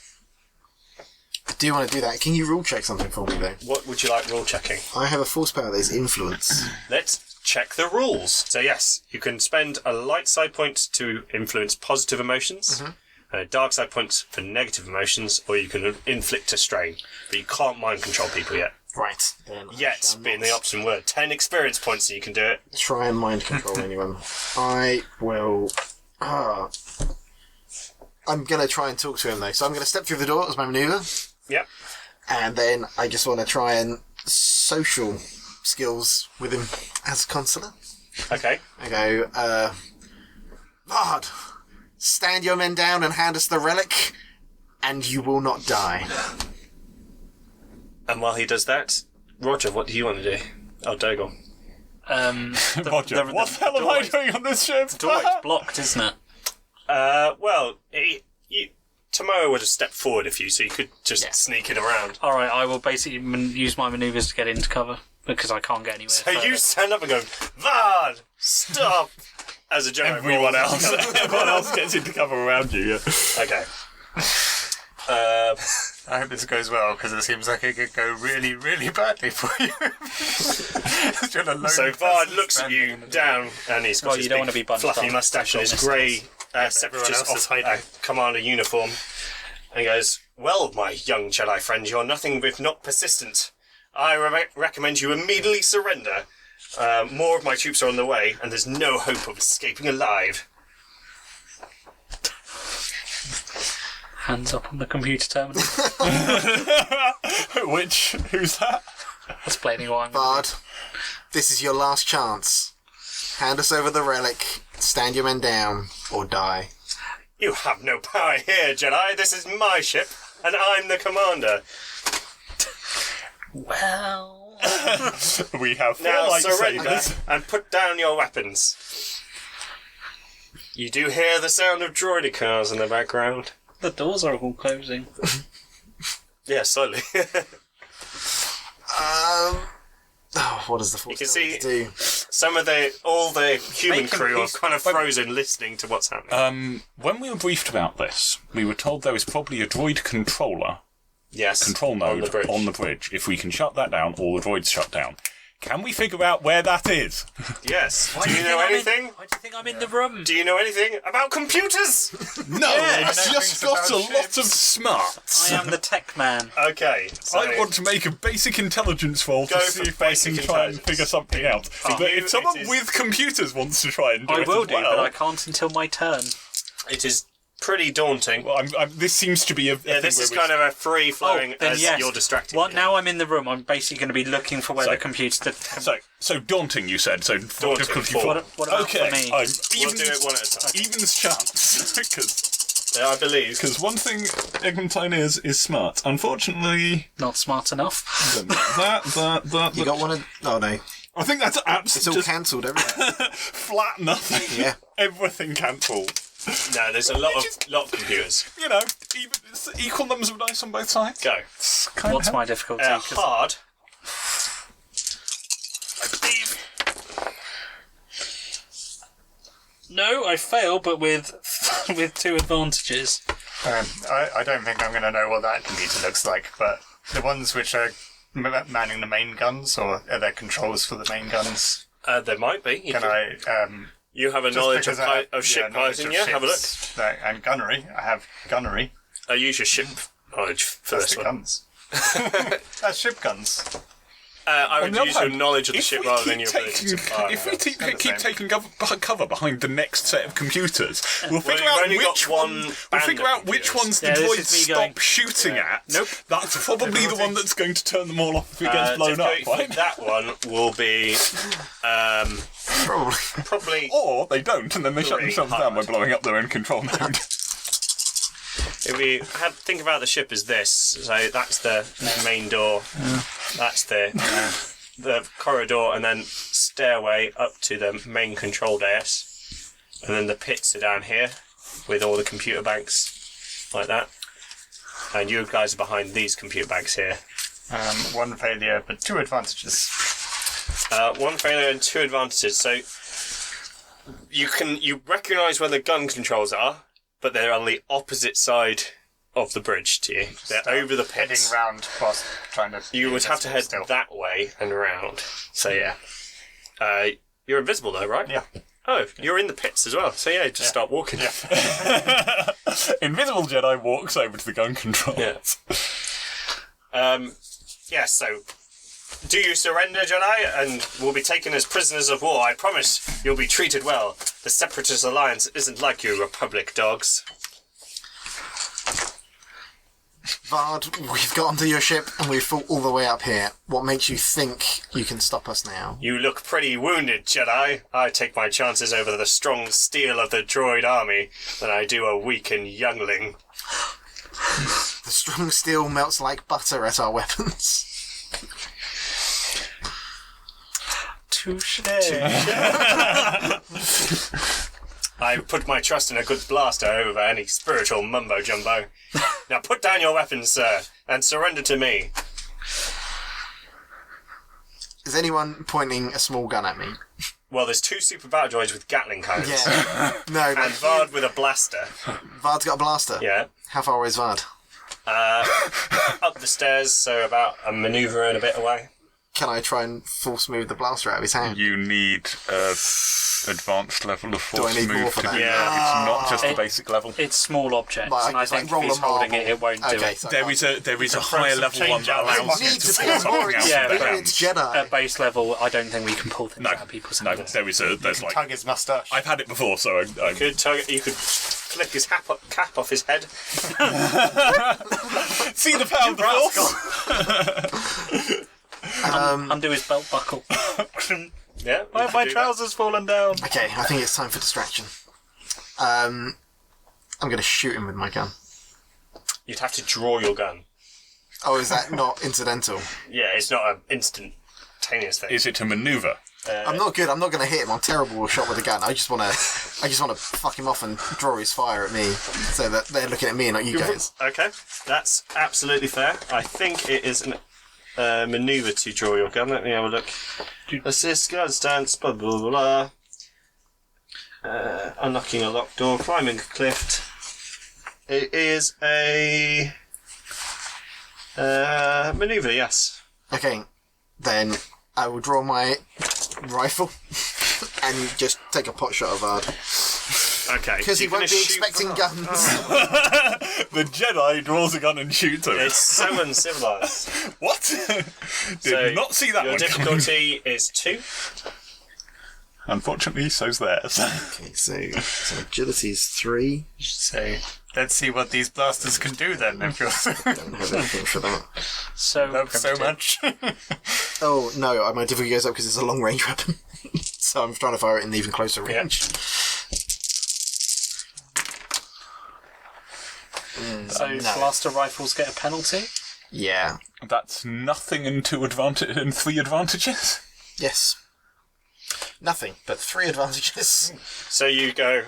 I do want to do that. Can you rule check something for me, though? What would you like rule checking? I have a force power that is influence. Let's check the rules. So yes, you can spend a light side point to influence positive emotions, and a dark side point for negative emotions, or you can inflict a strain. But you can't mind control people yet. Right. Then I Yet, shall being not the option word. 10 experience points so you can do it. try and mind control anyone. I will... I'm going to try and talk to him, though. So I'm going to step through the door as my manoeuvre. Yep. And then I just want to try and social skills with him as consular. Okay. I go, Vard, stand your men down and hand us the relic, and you will not die. And while he does that, Roger, what do you want to do? Oh, Dougal. Roger, what the hell am I doing on this ship? Doorway's blocked, isn't it? Well, Tomoa would have stepped forward if you, so you could just sneak it around. Alright, I will basically use my manoeuvres to get into cover, because I can't get anywhere. So further. you stand up and go, Vard, stop! As a general Everyone rule. else, everyone else gets into cover around you. Yeah. Okay. I hope this goes well because it seems like it could go really, really badly for you. So Vard looks at you down, and he's got Well, his you don't big want to be bunched fluffy up, moustache and his especially grey everyone separatist else is hiding. commander uniform. And he goes, well, my young Jedi friend, you're nothing if not persistent. I recommend you immediately surrender. More of my troops are on the way, and there's no hope of escaping alive. Hands up on the computer terminal. Who's that? Explaining why I'm Vard, this is your last chance. Hand us over the relic, stand your men down, or die. You have no power here, Jedi. This is my ship, and I'm the commander. Well... We have 4 Now surrender lightsabers. and put down your weapons. You do hear the sound of droidikas in the background. The doors are all closing. Yeah, slowly. What does the force You can tell me see- to do? Some of all the human Make him crew are peace- kind of frozen, listening to what's happening. When we were briefed about this, we were told there was probably a droid controller Yes, control node on the bridge. If we can shut that down, all the droids shut down. Can we figure out where that is? Yes. Do you know anything? Why do you think I'm in the room? Do you know anything about computers? No, I've just got a lot of smarts. I am the tech man. Okay. So I want to make a basic intelligence roll to Go see for if I basic can try and intelligence. figure something out. But you, if someone it is- with computers wants to try and do I it will as do, well, but I can't until my turn. it is pretty daunting. well, this seems to be a Yeah, this is kind of a free flowing then as yes. you're distracted. What? Now I'm in the room. I'm basically going to be looking for where the computer. So daunting, you said. So Daunting, difficulty 4. What about Okay, for me? I'm We'll do it one at a time. evens chance I believe. because one thing Eglantine is smart. Unfortunately, Not smart enough. that You got one of... Oh, no. I think that's It's all absolutely cancelled, everything. flat nothing. Yeah. Everything cancelled. No, there's a lot of computers. You know, it's equal numbers of dice on both sides. Go. What's my difficulty? 'Cause Hard. No, I fail, but with 2 advantages. I don't think I'm going to know what that computer looks like, but the ones which are manning the main guns, or are there controls for the main guns? There might be. Can I... You have a just knowledge of, because I have- of ship knowledge piloting, of yeah? Have a look. ships, and gunnery. I have gunnery. Use your ship knowledge for That's this the one. guns. That's ship guns. I would On the other use your hand, knowledge of the if ship we rather keep than your ability to fire. If we keep the same. taking cover behind the next set of computers, we'll figure you've out only got which one We'll band figure of out which computers. ones the Yeah, this droids is me stop going, shooting at. Nope. That's probably the one that's going to turn them all off if it gets blown up, Difficulty for right? that one will be Probably. probably. Or they don't, and then they shut Three themselves down by hard. blowing up their own control node. If we think about the ship as this, so that's the main door, that's the corridor, and then stairway up to the main control dais, and then the pits are down here with all the computer banks like that, and you guys are behind these computer banks here. One failure, but 2 advantages. One failure and 2 advantages. So you recognise where the gun controls are, but they're on the opposite side of the bridge to you. They're over the Heading pits. round whilst trying to... You would have to head still. that way and round. So yeah. You're invisible though, right? Yeah. Oh, you're in the pits as well. So yeah, just start walking. Invisible Jedi walks over to the gun control. Yeah. Yeah, so do you surrender, Jedi, and will be taken as prisoners of war? I promise you'll be treated well. The Separatist Alliance isn't like you Republic dogs. Vard, we've got onto your ship and we've fought all the way up here. What makes you think you can stop us now? You look pretty wounded, Jedi. I take my chances over the strong steel of the droid army than I do a weakened youngling. The strong steel melts like butter at our weapons. Touche. I put my trust in a good blaster over any spiritual mumbo-jumbo. Now put down your weapons, sir, and surrender to me. Is anyone pointing a small gun at me? Well, there's 2 super battle droids with Gatling guns. Yeah. No, And like, Vard with a blaster. Vard's got a blaster. Yeah. How far away is Vard? Up the stairs, so about a manoeuvre and a bit away. Can I try and force move the blaster out of his hand? You need advanced level of Do I force need more move for to that? do Yeah. that. It's not just the basic level. It's small objects, Like, and I it's like think roll if he's a marble. holding it won't do Okay, it. so There is a higher level one change that out. allows It you needs to to be pull more something out Yeah, of but their experienced hands. Jedi. At base level, I don't think we can pull things out of people's No, hands. there's like Tug his moustache. I've had it before, so I You could flick his cap off his head. see the power of the force. Undo his belt buckle. Yeah. Why have my trousers fallen down? Okay, I think it's time for distraction. I'm going to shoot him with my gun. You'd have to draw your gun. Oh, is that not incidental? Yeah, it's not an instantaneous thing. Is it a maneuver? I'm not good. I'm not going to hit him. I'm terrible with shot with a gun. I just want to fuck him off and draw his fire at me, so that they're looking at me and not you guys. Okay, that's absolutely fair. I think it is a manoeuvre to draw your gun. Let me have a look. Assist, gun stance, blah blah blah blah. Unlocking a locked door, climbing a cliff. It is a manoeuvre, yes. Okay, then I will draw my rifle and just take a pot shot of Ard. Okay. Because he you're won't gonna be shoot- expecting guns. The Jedi draws a gun and shoots him. It's so uncivilized. What? Did not see that Your one coming. difficulty is 2. Unfortunately, so's theirs. Okay, so agility is 3. So let's see what these blasters can do then. If you're Don't have anything for that. So love so much. Oh no, my difficulty goes up because it's a long range weapon. So I'm trying to fire it in even closer range. So blaster rifles get a penalty. Yeah. That's nothing and 3 advantages. Yes. Nothing but 3 advantages. So you go,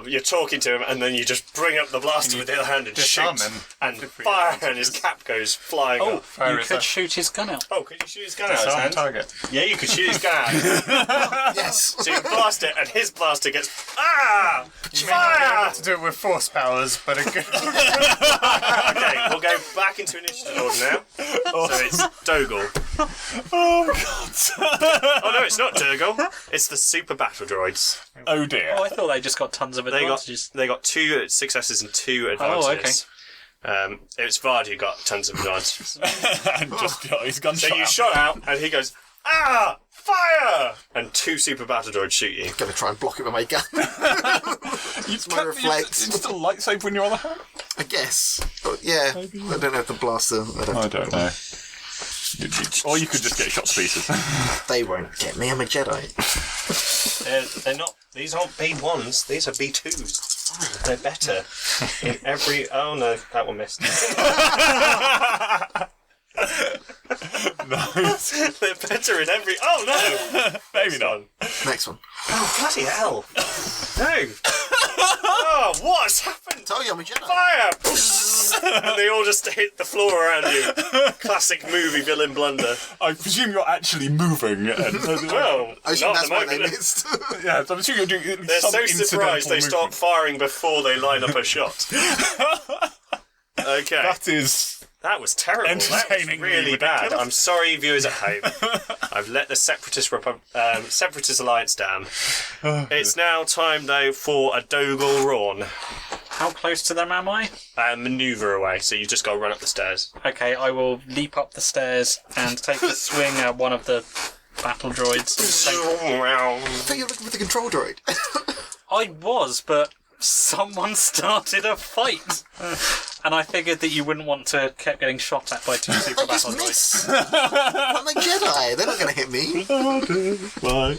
you're talking to him, and then you just bring up the blaster with the other hand and disarm shoot, him and with 3 fire, and advantages? his cap goes flying up. Fire You is could a shoot his gun out. Oh, could you shoot his gun out of his disarm hand? target. Yeah, you could shoot his gun out. Yes. So you blast it, and his blaster gets You may not be fire. able to do it with force powers, but a good. Okay, we'll go back into initiative order now. So it's Dougal. Oh, God. Oh no, it's not Dougal. It's the super battle droids. Oh, dear. Oh, I thought they just got tons of advantages. They got 2 successes and 2 advantages. It was Vard who got tons of advantages. And just got his gun So shot you out. shot out, and he goes, fire! And 2 super battle droids shoot you. Gonna try and block it with my gun. It's my reflex. It's still a lightsaber in your other hand? I guess. But yeah. I don't have the blaster. I don't know. Or you could just get shot to pieces. They won't get me. I'm a Jedi. They're not. These aren't B1s. These are B2s. They're better in every. Oh no, that one missed. Nice. They're better in every. Oh no! Maybe not. Next one. Oh bloody hell! No! Oh, what's happened? Told you I'm a Jedi. Fire! And they all just hit the floor around you. Classic movie villain blunder. I presume you're actually moving. Well, I think not that's at the why they moment. missed. Yeah, so I'm assuming you're doing They're some so surprised they incidental start movement. firing before they line up a shot. Okay. That was terrible. That was Entertainingly really bad. ridiculous. I'm sorry, viewers at home. I've let the Separatist Alliance down. It's now time, though, for a Dougal Rawn. How close to them am I? Manoeuvre away, so you just got to run up the stairs. Okay, I will leap up the stairs and take a swing at one of the battle droids. I thought you were looking for the control droid. I was, but someone started a fight. And I figured that you wouldn't want to keep getting shot at by 2 super I just battle droids. miss. I'm a Jedi. They're not going to hit me. Right.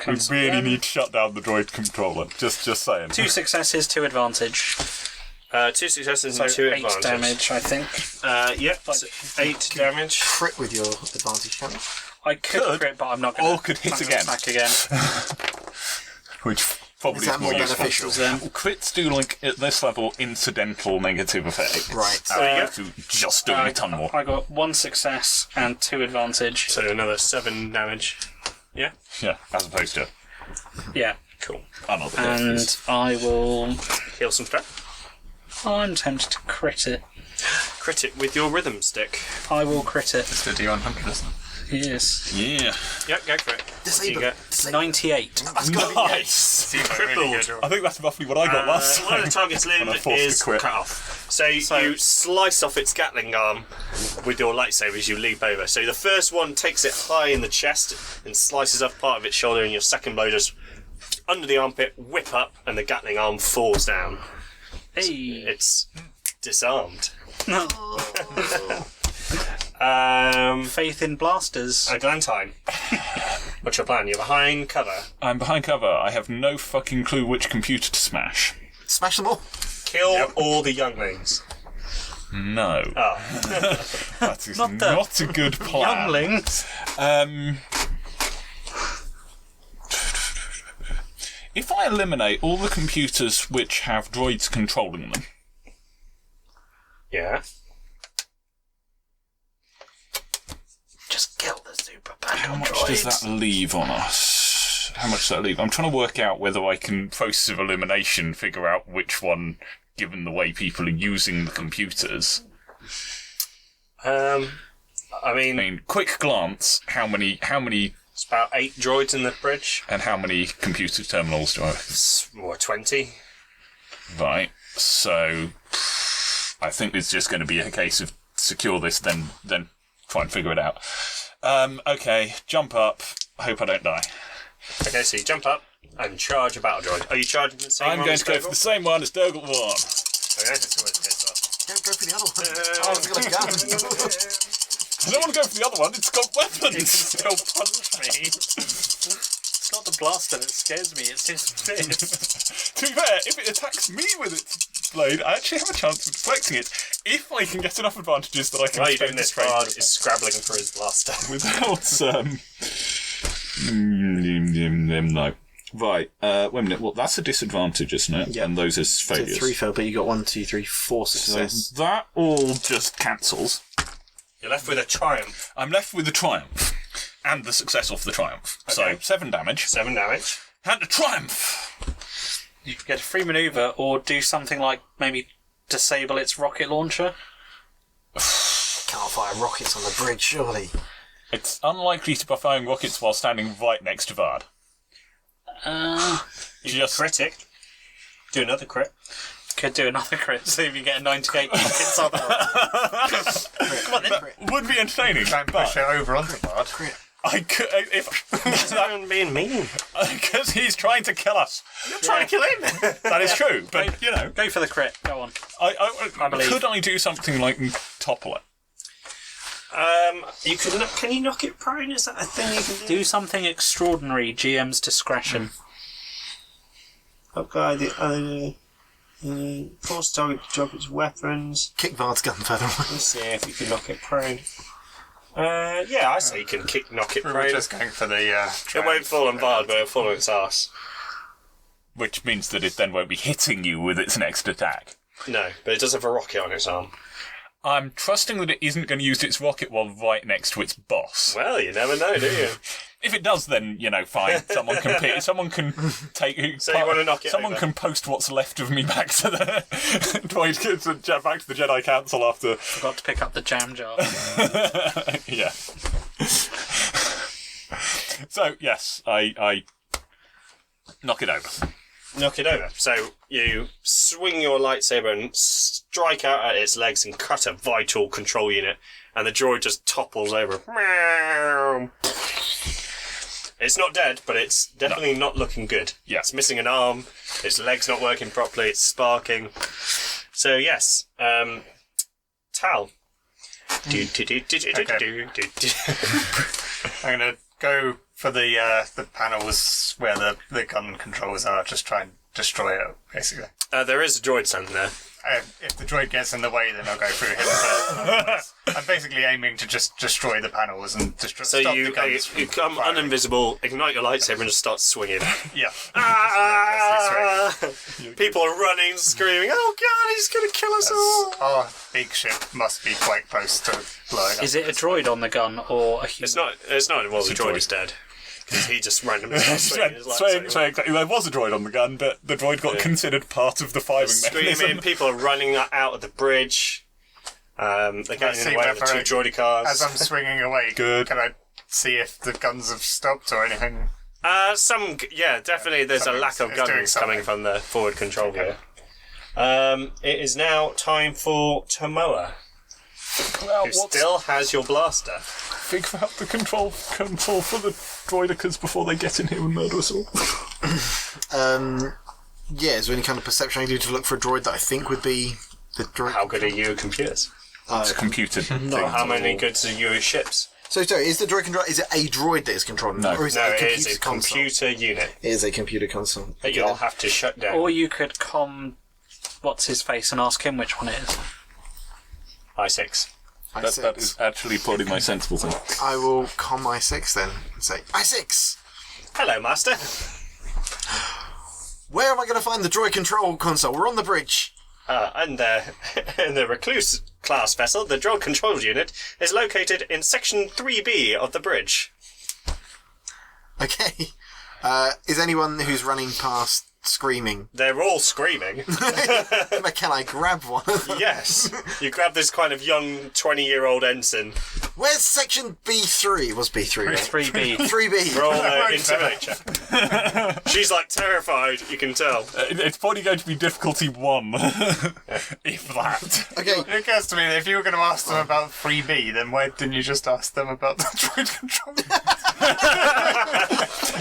We really need to shut down the droid controller. Just saying. 2 successes, 2 advantage. 2 successes and So 2 8 advantages. damage, I think. Yep, so 8 damage. Crit with your advantage channel. I could crit, but I'm not going to. Or could hit again. Attack again. Which probably Is that more useful. beneficial? Crits do, like, at this level, incidental negative effects. Right. To just doing a ton more. I got 1 success and 2 advantage. So another 7 damage. Yeah? Yeah, as opposed to Yeah. Cool. another And death. I will. Heal some strap. I'm tempted to crit it. Crit it with your rhythm stick. I will crit it. It's the D100, isn't it? Yes. Yeah. Yep, go for it. What do Disable. you get? 98. That's got to be Nice! Seems like really Crippled. good. I think that's roughly what I got last time. One of the target's limb When I forced is to quit. cut off. So you slice off its Gatling arm with your lightsaber as you leap over. So the first one takes it high in the chest and slices off part of its shoulder, and your second blow just under the armpit, whip up, and the Gatling arm falls down. Hey. It's disarmed. No. Faith in blasters. Glantine. What's your plan? You're behind cover. I'm behind cover. I have no fucking clue which computer to smash. Smash them all. Kill all the younglings. No. Oh. That is Not the not a good plan. Younglings. If I eliminate all the computers which have droids controlling them, Yeah. Just kill the super battle how much droids. does that leave on us? How much does that leave? I'm trying to work out whether I can, process of elimination, figure out which one, given the way people are using the computers. I I mean, mean, quick glance. How many? it's about 8 droids in the bridge. And how many computer terminals do I have? Or 20. Right. So, I think it's just going to be a case of secure this, then try and figure it out. Okay, jump up. Hope I don't die. Okay, so you jump up and charge a battle droid. Are you charging the same I'm one going as to go for Dougal? the same one as Dougal 1. Okay, that's always the case. Don't go for the other one. I was going to gun. I don't want to go for the other one. It's got You can weapons. still punch me. It's not the blaster that scares me, it's his fist. To be fair, if it attacks me with its blade, I actually have a chance of deflecting it if I can get enough advantages that I can Why are you spend doing this? strength Bard is scrabbling for his blaster. without no. Right, wait a minute. Well, that's a disadvantage, isn't it? Yeah. And those is So failures. 3 fail, but you got 1, 2, 3, 4 So success. that all just cancels. You're left with a triumph. I'm left with the triumph and the success off the triumph. So Okay. 7 damage 7 damage. and a triumph. You can get a free manoeuvre or do something like maybe disable its rocket launcher. Can't fire rockets on the bridge, surely. It's unlikely to be firing rockets while standing right next to Vard. Just Critic. Do another crit. Could do another crit, see if you get a 98 rockets on that. Come on then. would be entertaining. Try and push it over onto Bard. I could if I'm being mean. because he's trying to kill us. You're trying to kill him. That is true, but you know, Go for the crit, go on. I believe. could I do something like topple it? You could. Can you knock it prone? Is that a thing you can do? Do something extraordinary, GM's discretion. Okay, the other. Force target to drop its weapons. Kick Vard's gun further away. Let's see if you can knock it prone. Yeah, I say you can knock it We prone. were just going for the. It won't fall on Bard, but it'll fall on its ass. Which means that it then won't be hitting you with its next attack. No, but it does have a rocket on its arm. I'm trusting that it isn't going to use its rocket while right next to its boss. Well, you never know, do you? If it does, then fine. Someone can pick. Someone can take. So you want to knock it Someone over? can post what's left of me back to the droid, back to the Jedi Council after. Forgot to pick up the jam jar. Yeah. So yes, I knock it over. Knock it over. So you swing your lightsaber and strike out at its legs and cut a vital control unit, and the droid just topples over. Meow. It's not dead, but it's definitely not looking good. Yeah. It's missing an arm, its leg's not working properly, it's sparking. So yes, Tal. I'm going to go for the panels where the gun controls are, just try and destroy it, basically. There is a droid standing there. If the droid gets in the way, then I'll go through him. But I'm basically aiming to just destroy the panels and So stop you the guns you from become firing. uninvisible, ignite your lightsaber, and just start swinging. Yeah. Ah! People are running, screaming, "Oh God, he's going to kill us all!" Our big ship must be quite close to blowing up. Is it a droid on the gun or a human? It's not. Well, the a droid droid. is dead because he just randomly starts swinging his So lightsaber. exactly. There was a droid on the gun, but the droid got considered part of the firing Screaming, mechanism. people are running out of the bridge. They're getting in see the way of the whether two droidicas. As I'm swinging away, Good. can I see if the guns have stopped or anything? Definitely. There's a lack of It's doing guns coming something. from the forward control here. It is now time for Tomoa, Well, who still has your blaster. figure out the control for the droidikas before they get in here and murder us all. Yeah, is there any kind of perception I do to look for a droid that I think would be the droid? How good are you at computers? It's a computer thing. How many goods are you at ships? So, sorry, is the droid control? Is it a droid that is controlling No. it, or is No, it a it computer is a console? computer unit It is a computer console. that you'll have to shut down. Or you could what's his face and ask him which one it is. I6. That is actually probably my sensible thing. I will con my 6 then and say I6. Hello, Master. Where am I going to find the droid control console? We're on the bridge. And in the Recluse class vessel, the droid control unit is located in section 3B of the bridge. Okay. Is anyone who's running past screaming? They're all screaming. Can I grab one? Yes. You grab this kind of young 20-year-old ensign Where's section B3? It was B3, right? 3B. 3B. Roll intimidate check. She's like terrified, you can tell. It's probably going to be difficulty 1. If that. Okay. It occurs to me that if you were going to ask them about 3B, then why didn't you just ask them about the droid control?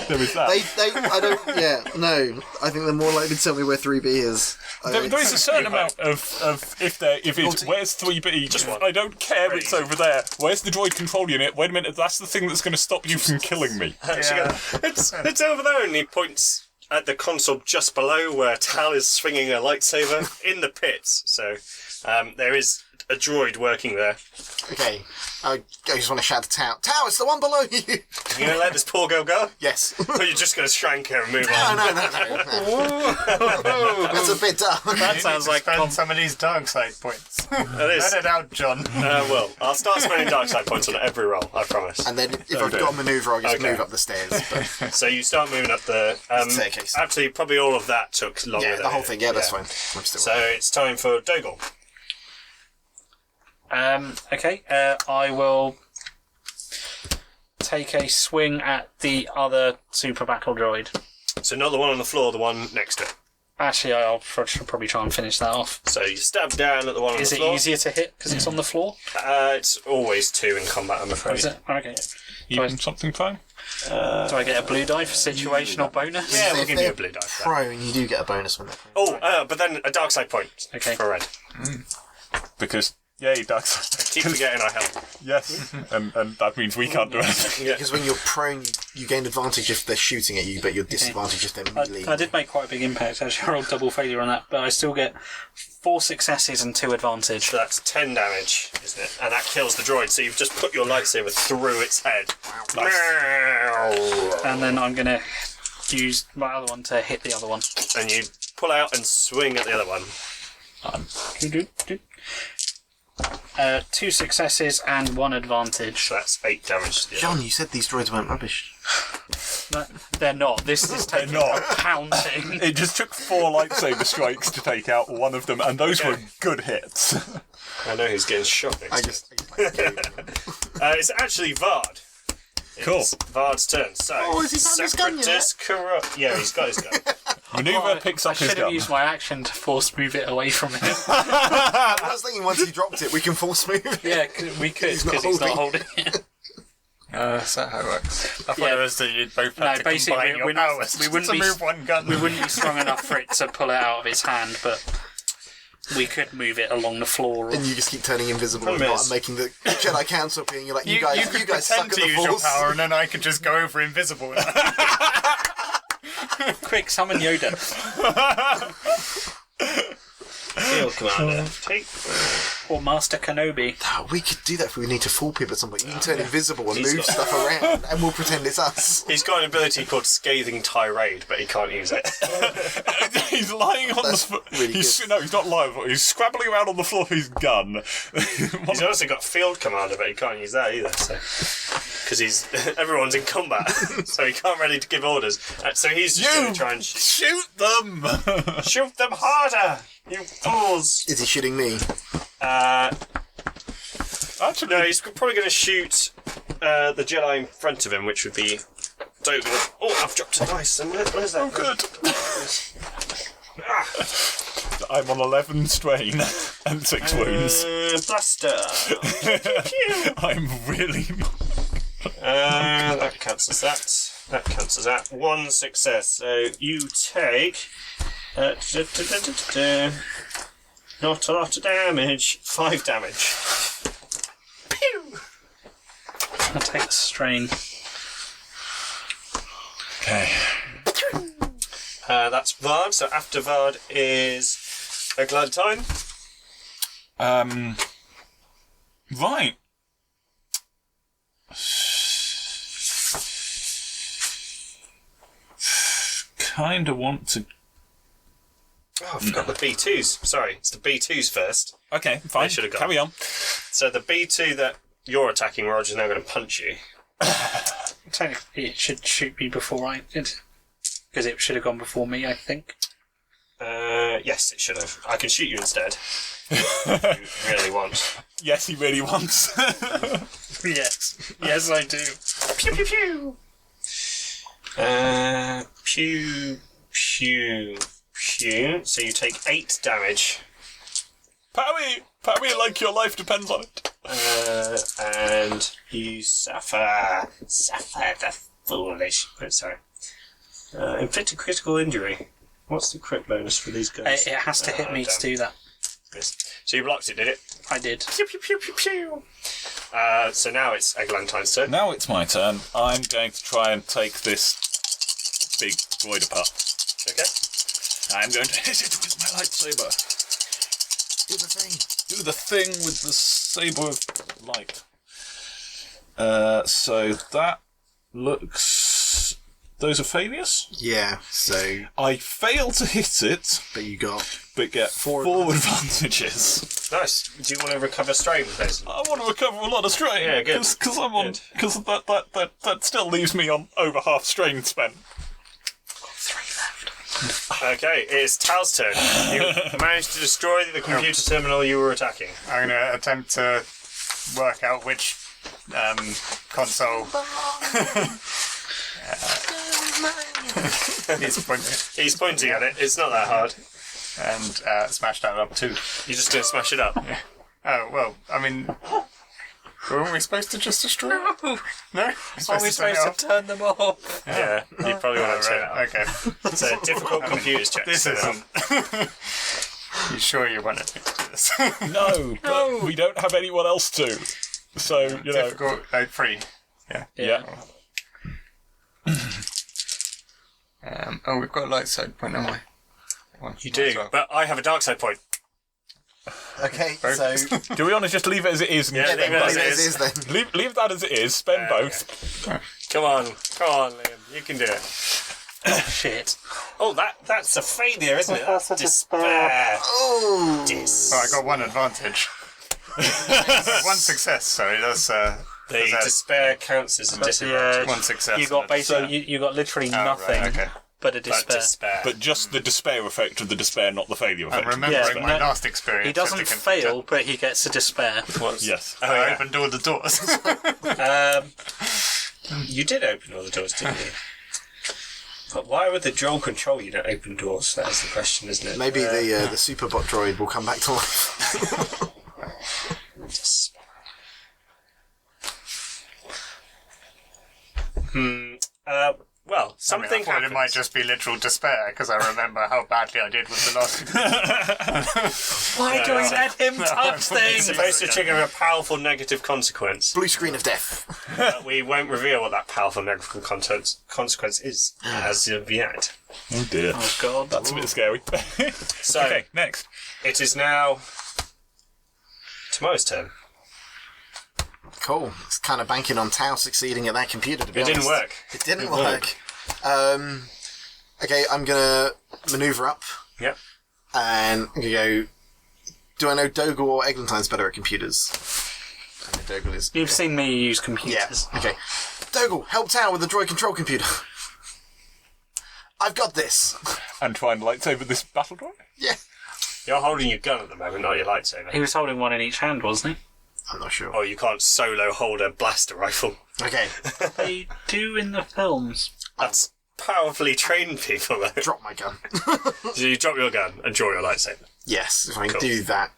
There was that. I don't, yeah, no. I think they're more likely to tell me where 3B is. There is a certain amount of if it's where's 3B? Just one. I don't care. It's over there. Where's the droid control unit? Wait a minute. That's the thing that's going to stop you from killing me. She goes, it's over there, and he points at the console just below where Tal is swinging a lightsaber in the pits. So there is a droid working there. Okay. I just want to shout to Tao. Tao, it's the one below you! You're going to let this poor girl go? Yes. Or you're just going to shrank her and move on? No. That's a bit dark. That sounds like spend some of these dark side points. That is. Let it out, John. Well, I'll start spending dark side points on every roll, I promise. And then if I've got a manoeuvre, I'll just Okay. move up the stairs. But So you start moving up the... staircase. Actually, probably all of that took longer yeah, than the whole it- thing. Yeah, that's fine. I'm still So it's time for Dougal. Okay, I will take a swing at the other super battle droid. So not the one on the floor, the one next to it. Actually, should probably try and finish that off. So you stab down at the one on Is the it floor. easier to hit because it's on the floor? It's always 2 in combat, I'm Or afraid. is it? Okay. Even something fine. Do I get a blue die for situational bonus? Yeah, we'll If give you they're a blue die for that. prone, you do get a bonus when they're prone. Oh, but then a dark side point Okay. for red. Because yay, that's Keep forgetting I help. yes, and that means we can't do anything. Yeah. Because when you're prone, you gain advantage if they're shooting at you, but you're disadvantaged if they're melee. I did make quite a big impact. Actually, I rolled double failure on that, but I still get 4 successes and 2 advantage. So that's 10 damage, isn't it? And that kills the droid, so you've just put your lightsaber through its head. And then I'm going to use my other one to hit the other one. And you pull out and swing at the other one. 2 successes and 1 advantage. So that's 8 damage to the other. John, you said these droids weren't rubbish. No, they're not. This is taking not. a pounding. It just took 4 lightsaber strikes to take out one of them, and those were good hits. I know who's getting shot next. I just It's actually Vard. Cool. It's Vard's turn. So, Oh, has he found his gun yet? Separatist corrupt. Yeah, he's got his gun. Maneuver picks I up his should have gun. used my action to force move it away from him. I was thinking once he dropped it, we can force move. Yeah, we could He's not because he's not holding. holding it. Is that how it works? I thought Yeah. it was that you'd both No, have to basically, combine your we're not- powers we wouldn't to be- move one gun. We wouldn't be strong enough for it to pull it out of his hand, but we could move it along the floor. Or... And you just keep turning invisible and Problem is- making the Jedi Council appear, and you're like, you You guys could suck pretend at to the use your Force. power, and then I could just go over invisible. Quick, summon Yoda. Field Commander. Take. Or Master Kenobi. Oh, we could do that if we need to fool people at some point. You can turn invisible and He's move got- stuff around, and we'll pretend it's us. He's got an ability called Scathing Tirade, but he can't use it. He's lying on That's the floor. really good. No, he's not lying. He's scrabbling around on the floor with his gun. He's also got Field Commander, but he can't use that either. So, because everyone's in combat, so he can't really give orders. So he's just going to try and shoot them! shoot them harder, you fools. Is he shooting me? Actually, No, he's probably going to shoot the Jedi in front of him, which would be Dougal. Oh, I've dropped a dice somewhere. Where's that? good. I'm on 11 strain and 6 wounds. Blaster. I'm really. That cancels that. That cancels that. 1 success. So you take. Not a lot of damage. 5 damage. Pew! I'll take the strain. Okay. That's Vard. So after Vard is Eglantine. Right. Kinda want to. Oh, I forgot the B2s. Sorry, it's the B2s first. Okay, fine. should've gone. Carry on. So the B2 that you're attacking, Roger's now going to punch you. Technically, it should shoot me before I did. Because it should have gone before me, I think. Yes, it should have. I can shoot you instead. If you really want. Yes, he really wants. Yes, I do. Pew pew pew. Pew pew pew. So you take 8 damage. Powie, like your life depends on it. And you suffer the foolish. Sorry. Inflict a critical injury. What's the crit bonus for these guys? It has to hit me to do that. Yes. So you blocked it, did it? I did. Pew pew pew pew pew. So now it's Eglantine's turn. Now it's my turn. I'm going to try and take this big droid apart. Okay. I'm going to hit it with my lightsaber. Do the thing. Do the thing with the saber of light. So that looks... Those are failures? Yeah, so... I fail to hit it, But you got... but get 4 advantages. Nice. Do you want to recover strain with those? I want to recover a lot of strain. Yeah, good. Because I'm on... Good. Because that still leaves me on over half strain spent. Okay, it's Tal's turn. You managed to destroy the computer terminal you were attacking. I'm going to attempt to work out which console. He's pointing at it. It's not that hard. And smash that up too. You're just going to smash it up. Oh, well, I mean... Weren't we supposed to just destroy it? No? We're Are we supposed to turn them off? Yeah, you probably want to turn it Right, up. okay. It's a difficult computers check. This isn't. You sure you want to do this? No, but we don't have anyone else to. So, you know... Difficult, 3. Yeah. We've got a light side point, haven't we? You do, but I have a dark side point. Okay, so... Do we want to just leave it as it is? And Yeah, spend leave it as both? it it is then. Leave that as it is, spend both. Come on, Liam. You can do it. Shit. Oh, that's a failure, isn't it? That's despair. Oh! Well, I got 1 advantage. 1 success, sorry, that's... The despair counts as a disadvantage. 1 success. You got and a basically you got literally Oh, nothing right, okay. but a But despair. despair. But just the despair effect of the despair, not the failure effect. I'm of the remembering despair. my no, last experience. He doesn't with the computer. fail, but he gets a despair. Yes. Oh, I yeah. opened all the doors. You did open all the doors, didn't you? But why with the dual control you don't open doors? That is the question, isn't it? Maybe the Superbot droid will come back to life. Despair. Well, I something thought happened. it might just be literal despair because I remember how badly I did with the last. Why do we let him touch It's things? supposed to trigger a powerful negative consequence. Blue screen of death. But we won't reveal what that powerful negative consequence is as of yet. Oh dear. Oh god. That's a bit scary. So, Okay, next. it is now tomorrow's turn. Cool. It's kind of banking on Tao succeeding at that computer, to be It honest. didn't work. It didn't work. Okay, I'm going to manoeuvre up, Yep. and I'm going to go... Do I know Dougal or Eglantine's better at computers? I know Dougal is. You've seen me use Yeah, computers. okay. Dougal, help Tao with the droid control computer. I've got this. And try and lightsaber this battle droid? Yeah. You're holding your gun at the moment, not your lightsaber. He was holding one in each hand, wasn't I'm not sure. Oh, you can't solo hold a blaster rifle. Okay, he? They do in the films. That's powerfully trained people, though. drop my gun. So you drop your gun and draw your lightsaber. Yes, if I can Cool. do that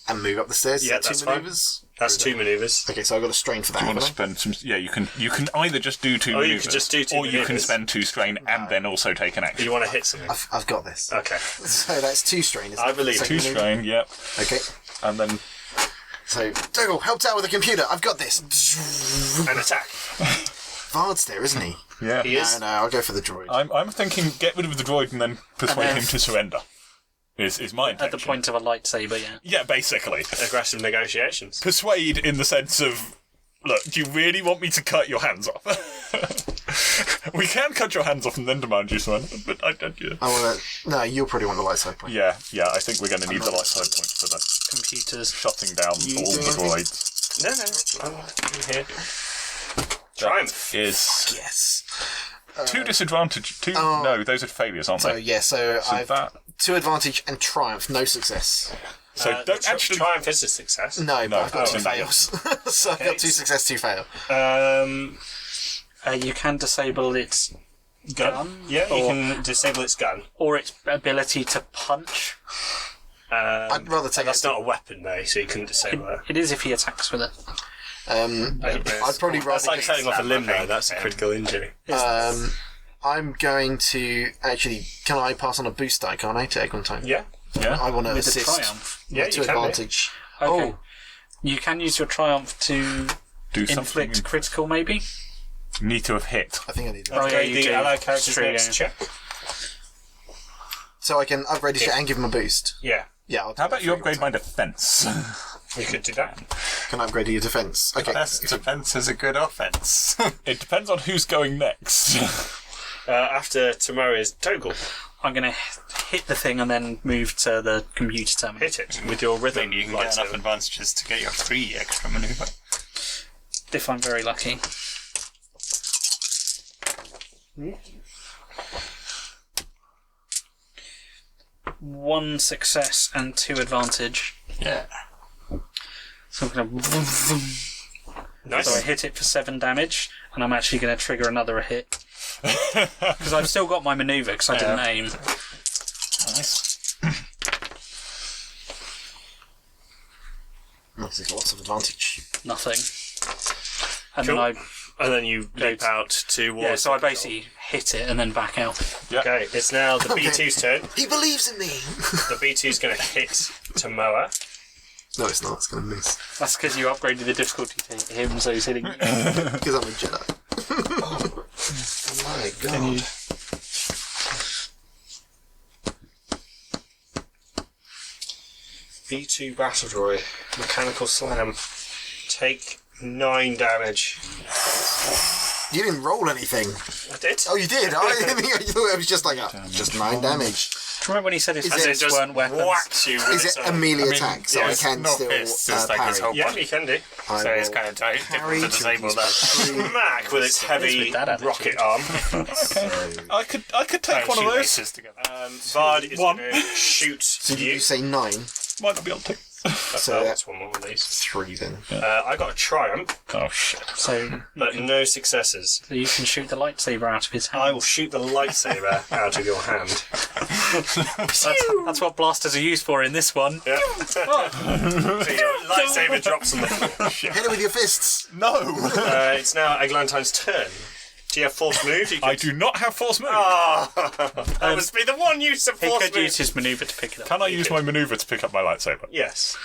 and move up the stairs. Yeah, Is that that's two fine. maneuvers? That's 2 maneuvers. Okay, so I've got a strain for that. You want to haven't spend some... Yeah, you can either just do 2 Or you maneuvers, could just do 2 or you can maneuvers. spend 2 strain and then also take an action. You want to hit something. I've got this. Okay. So that's 2 strain, isn't I it? believe Second 2 maneuver? strain, yep. Okay. And then... So, Dougal, help Tao with the computer. I've got this. An attack. Vard's there, isn't he? Yeah. He is. No, I'll go for the droid. I'm thinking get rid of the droid and then persuade And then- him to surrender. Is my intention. At the point of a lightsaber, yeah. Yeah, basically. Aggressive negotiations. Persuade in the sense of, look, do you really want me to cut your hands off? We can cut your hands off and then demand you surrender, but yeah. I want to... No, you'll probably want the light side point. Yeah, I think we're going to need the light side point for the Computers. shutting down You all doing the anything? droids. No, I'm here. Triumph. Is Yes. 2 disadvantage. 2. No, those are failures, aren't So they? yeah, so I've that- 2 advantage and triumph, no success. So don't actually. Triumph is a success. No, but I've got 2 no. fails. So I've got 2 success, 2 fail. You can disable its gun. Yeah, you or, can disable its gun. or its ability to punch. I'd rather take That's it. not a weapon though, so you couldn't disable it. It is if he attacks with it. I'd probably rather. That's like cutting off a limb though, that's a critical injury. I'm going to actually. Can I pass on a boost die? Can't I take one time? Yeah. Yeah. I want to With the assist. triumph. Yeah, with you 2 can do. advantage. Okay. Oh, You can use your triumph to Do something. inflict critical, maybe? Need to have hit. I think I need that. Oh, yeah, Upgrade you the do. allied character's True, next yeah. check. So I can upgrade his and give him a boost. Yeah, Yeah. I'll How about you take upgrade my defense? we could do that. Can I upgrade your defense? Okay. Best defense is a good offense. It depends on who's going next. After tomorrow is Toggle. I'm going to hit the thing and then move to the computer terminal. Hit it with your rhythm. Maybe you can get enough lightsaber. advantages to get your 3 extra maneuver. If I'm very lucky. One success and 2 advantage. Yeah. So I'm going to... Nice. So I hit it for 7 damage, and I'm actually going to trigger another hit. Because I've still got my manoeuvre, because I didn't aim. Nice. This is lots of advantage. Nothing. And Cool. then And then you leap out towards. yeah, so I the basically hit it and then back out. Okay, it's now the Okay. B2's turn. He believes in me. The B2's going to hit Tomoa. No, it's not. It's going to miss That's because you upgraded the difficulty to him, so he's hitting you. because I'm a Jedi. Oh my god. B2 Battle Droid. Mechanical Slam. Take 9 damage. You didn't roll anything. I did. Oh, you did. I didn't think I thought it was just like just 9 damage. Do you remember when he said his Is As it fists just weren't weapons? whacks you with Is its it own- a melee attack? So I yes, can not still fists, it's like his parry. whole Yeah, body. you can do. I So it's will kind of parry difficult to to disable use that. Smack with its heavy with that attitude. rocket arm. I could take one of those. Laces together. Bard is One. going to shoot So did you. you say 9? Might not be able to. So That's one more of these. 3 then. I got a triumph, Oh shit. So but no successes. you can shoot the lightsaber out of his hand. I will shoot the lightsaber out of your hand. That's what blasters are used for in this one. Yeah. So your lightsaber drops on the floor. Hit it with your fists. No. It's now Eglantine's turn. Do you have force move? You I do not have force move. That must be the one use of He force could move. use his manoeuvre to pick it up. Can I use my maneuver to pick up my lightsaber? Yes,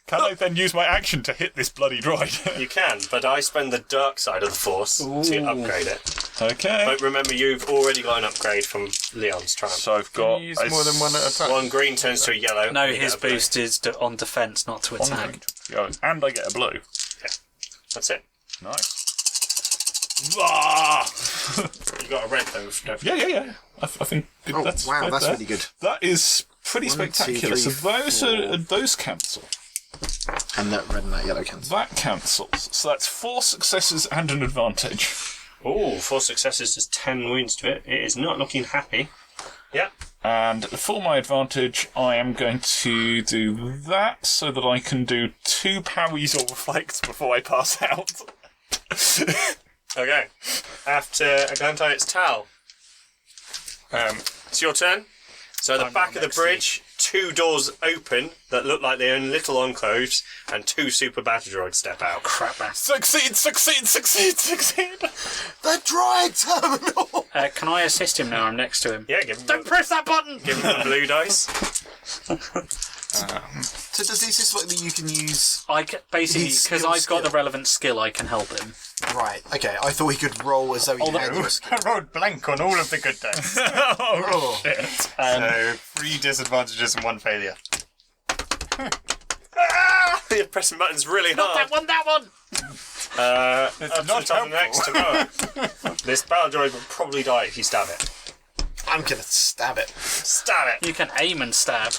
Can I then use my action to hit this bloody droid? you can, but I spend the dark side of the force to upgrade it. Okay. But remember, you've already got an upgrade from Leon's triumph. So I've got Use more than one at a time. One green turns to a yellow. No, you get his a blue. boost is on defense, not to attack. and I get a blue. That's it. Nice. Ah! You got a red though. Don't you? Yeah. I think Oh, that's wow, that's there. really good. That is pretty 1, 2, spectacular. 3, So those 4. are those cancel. And that red and that yellow cancel. That cancels. So that's 4 successes and an advantage. Oh, 4 successes, just 10 wounds to it. It is not looking happy. Yeah. And for my advantage, I am going to do that so that I can do 2 parries or reflects before I pass out. Okay. After Eglantine, it's Tal. It's your turn. So at the back of the bridge, 2 doors open that look like they're in little enclaves, and 2 super battle droids step out. Crap, man. Succeed! The droid terminal! Can I assist him now? I'm next to him. Yeah, give him Don't press that button! give him the blue dice. So does this just like that you can use... I basically, His because skill I've got the skill. relevant skill, I can help him. Right, okay. I thought he could roll as though he had your skill. I rolled blank on all of the good dice. Oh, So 3 disadvantages and 1 failure. You're pressing buttons really hard. That one! Up to the not top next tomorrow. This battle droid will probably die if you stab it. I'm gonna stab it. Stab it! You can aim and stab.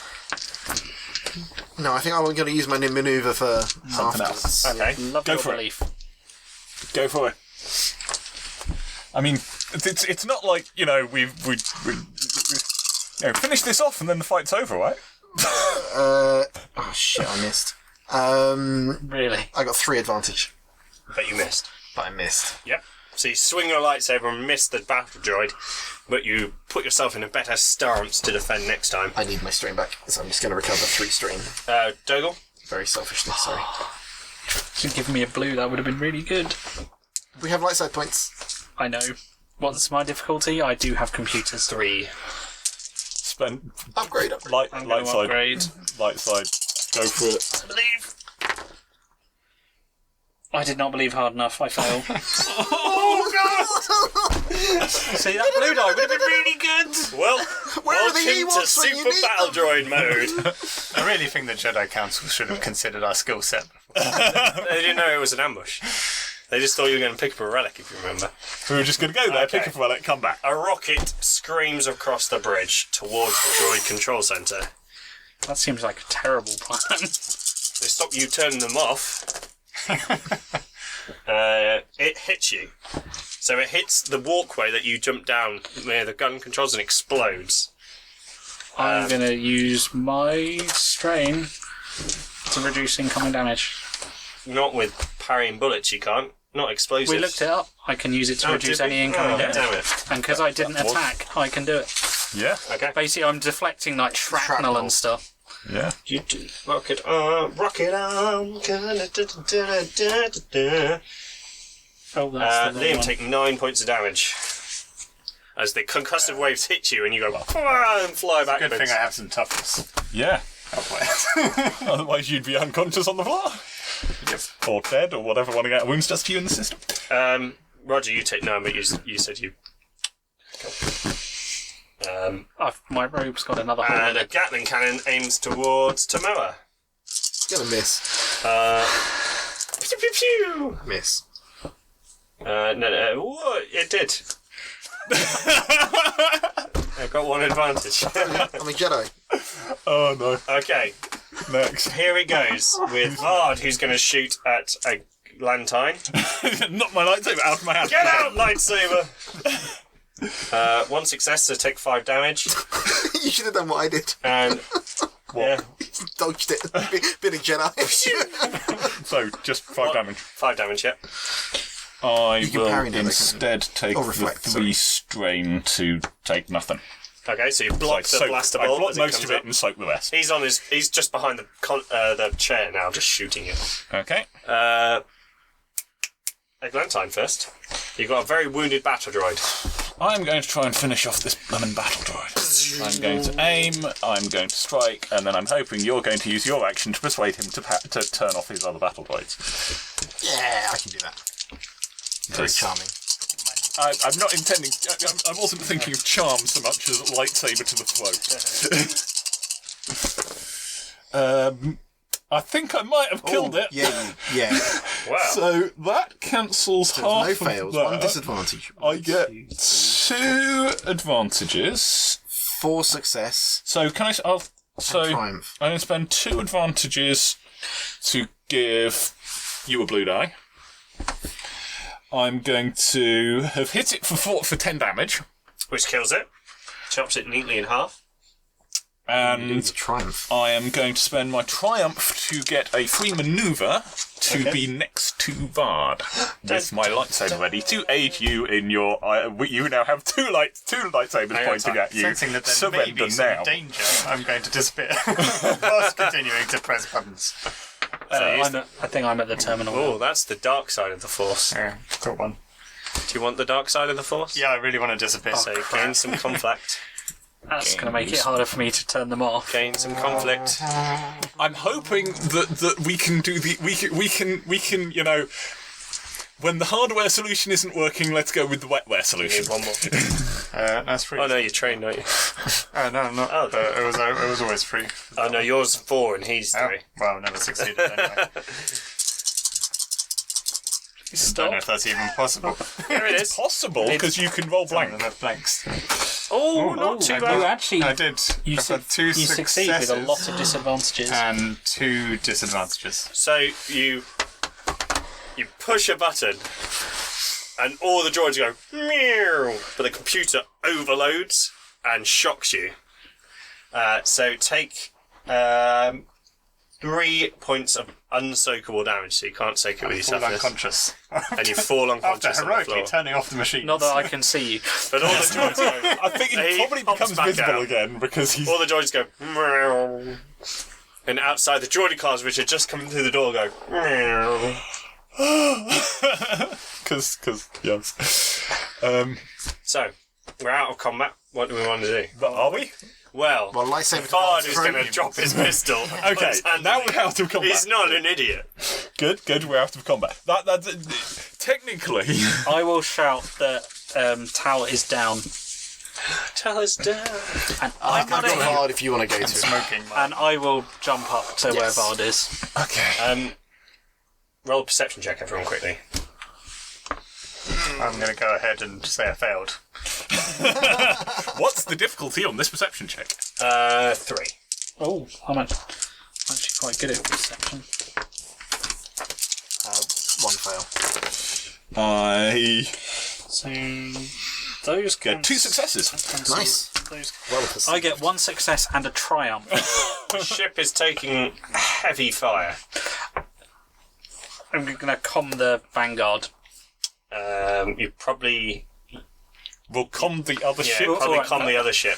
No, I think I'm gonna use my manoeuvre for Something afterwards. Okay. Love Go your for it. belief. Go for it. I mean, it's not like, we finish this off and then the fight's over, right? Oh shit! I missed. Really? I got 3 advantage, But you missed. but I missed. Yep. So you swing your lightsaber and miss the battle droid, but you put yourself in a better stance to defend next time. I need my strain back, so I'm just going to recover 3 strain. Dougal? Very selfishly, sorry. If you'd given me a blue, that would have been really good. We have light side points. I know. What's my difficulty? I do have computers. 3. Spend Upgrade. light I'm going to side. upgrade. Light side. Go for it. I believe. I did not believe hard enough. I failed. Oh, God! See, that blue die would have been really good. Well, Where are the welcome to Ewoks when you Super need Battle them? Droid mode. I really think the Jedi Council should have considered our skill set. They didn't know it was an ambush. They just thought you were going to pick up a relic, if you remember. We were just going to go there, pick Okay. up a relic, come back. A rocket screams across the bridge towards the droid control centre. That seems like a terrible plan. They stop you turning them off. It hits you. So it hits the walkway that you jump down where the gun controls and explodes. I'm going to use my strain to reduce incoming damage. Not with parrying bullets, you can't. Not explosives. We looked it up. I can use it to reduce did we? any incoming Oh, damage. damn it. And because I didn't attack, I can do it. Yeah, Okay. Basically, I'm deflecting like shrapnel and stuff. yeah. You do rocket arm. Oh, that's the Liam, one. take 9 points of damage. As the concussive waves hit you and you go and fly Good backwards. thing I have some toughness. Yeah. Halfway. Otherwise you'd be unconscious on the floor. Yep. Or dead, or whatever one of our wounds does to you in the system. Roger, you take 9, but you said you. My robe's got another hole in And a it. Gatling cannon aims towards Tomoa. Gonna miss. Pew, pew, pew. Miss. No. Whoa, it did. I got 1 advantage. I'm a Jedi. Oh no. Okay, Next. here it goes with Vard, who's going to shoot at a Lantine. Knock my lightsaber out of my hand. Get out, lightsaber! 1 success, so take 5 damage. You should have done what I did. And yeah, Dodged it. Been a Jedi. So, just 5 damage. 5 damage. Yeah. I can will parry them, instead take Or the reflect, 3 strain to take nothing. Okay, so you block the blaster I bolt block as most comes of it up. and soak the rest. He's just behind the chair now, just shooting you. Okay. Eglantine first. You've got a very wounded battle droid. I'm going to try and finish off this lemon battle droid. I'm going to aim, I'm going to strike, and then I'm hoping you're going to use your action to persuade him to turn off his other battle droids. Yeah, I can do that. Very charming. I'm not intending. I wasn't thinking of charm so much as lightsaber to the throat. I think I might have killed it. Yeah. Wow. So that cancels half No of fails. that. 1 disadvantage. I get 2 advantages. 4 success. So can I? So triumph. I'm going to spend 2 advantages to give you a blue die. I'm going to have hit it for 10 damage, Which kills it. Chops it neatly in half. and Triumph. I am going to spend my triumph to get a free maneuver to be next to Vard with my lightsaber ready to aid you in your. You now have two lightsabers pointing at you. Sensing that there may Surrender be some now. danger, I'm going to disappear whilst continuing to press buttons. I think I'm at the terminal. Oh, that's the dark side of the Force. Yeah, got one. Do you want the dark side of the Force? Yeah, I really want to disappear. So gain some conflict. That's going to make it harder for me to turn them off. Gain some conflict. I'm hoping that we can do we can when the hardware solution isn't working, let's go with the wetware Need solution. one more. That's free. Oh no, you're trained, don't you? Oh, no, I'm not. Oh, It was always free. Oh no, yours 4 and he's 3. Oh, well, I've never succeeded anyway. Don't know if that's even possible. Here it It's is. possible because you can roll Blank. blank. Enough blanks. Oh, not too You bad. actually I did. you, I've had 2 succeed with a successes lot of disadvantages. and 2 disadvantages. So you push a button and all the droids go meow, but the computer overloads and shocks you. So take 3 points of unsoakable damage, so you can't soak it with your Fall toughness. unconscious. And you fall unconscious After on the heroically floor. turning off the machine. Not that I can see you. But all the droids go... I think he He probably pops becomes back visible out. again because he's. All the droids go meow. And outside, the droidicas, which are just coming through the door, go meow. Because yes. So, we're out of combat. What do we want to do? But are we? Well, lightsaber Bard is device going to drop his pistol. Okay, now we're out of combat. He's not an idiot. Good, we're out of combat. That's technically. I will shout that Tal is down. Tell us down. And I've got Vard if you want to go to. Smoking. And I will jump up to where Vard is. Okay. Roll a perception check, everyone, quickly. I'm going to go ahead and say I failed. What's the difficulty on this perception check? 3. Oh, I'm actually quite good at perception. 1 fail. I So those get 2 successes. Nice. Those, Well, I get 1 success and a triumph. The ship is taking heavy fire. I'm going to calm the Vanguard. You probably... We'll calm the other Yeah, ship. probably alright. calm the other ship.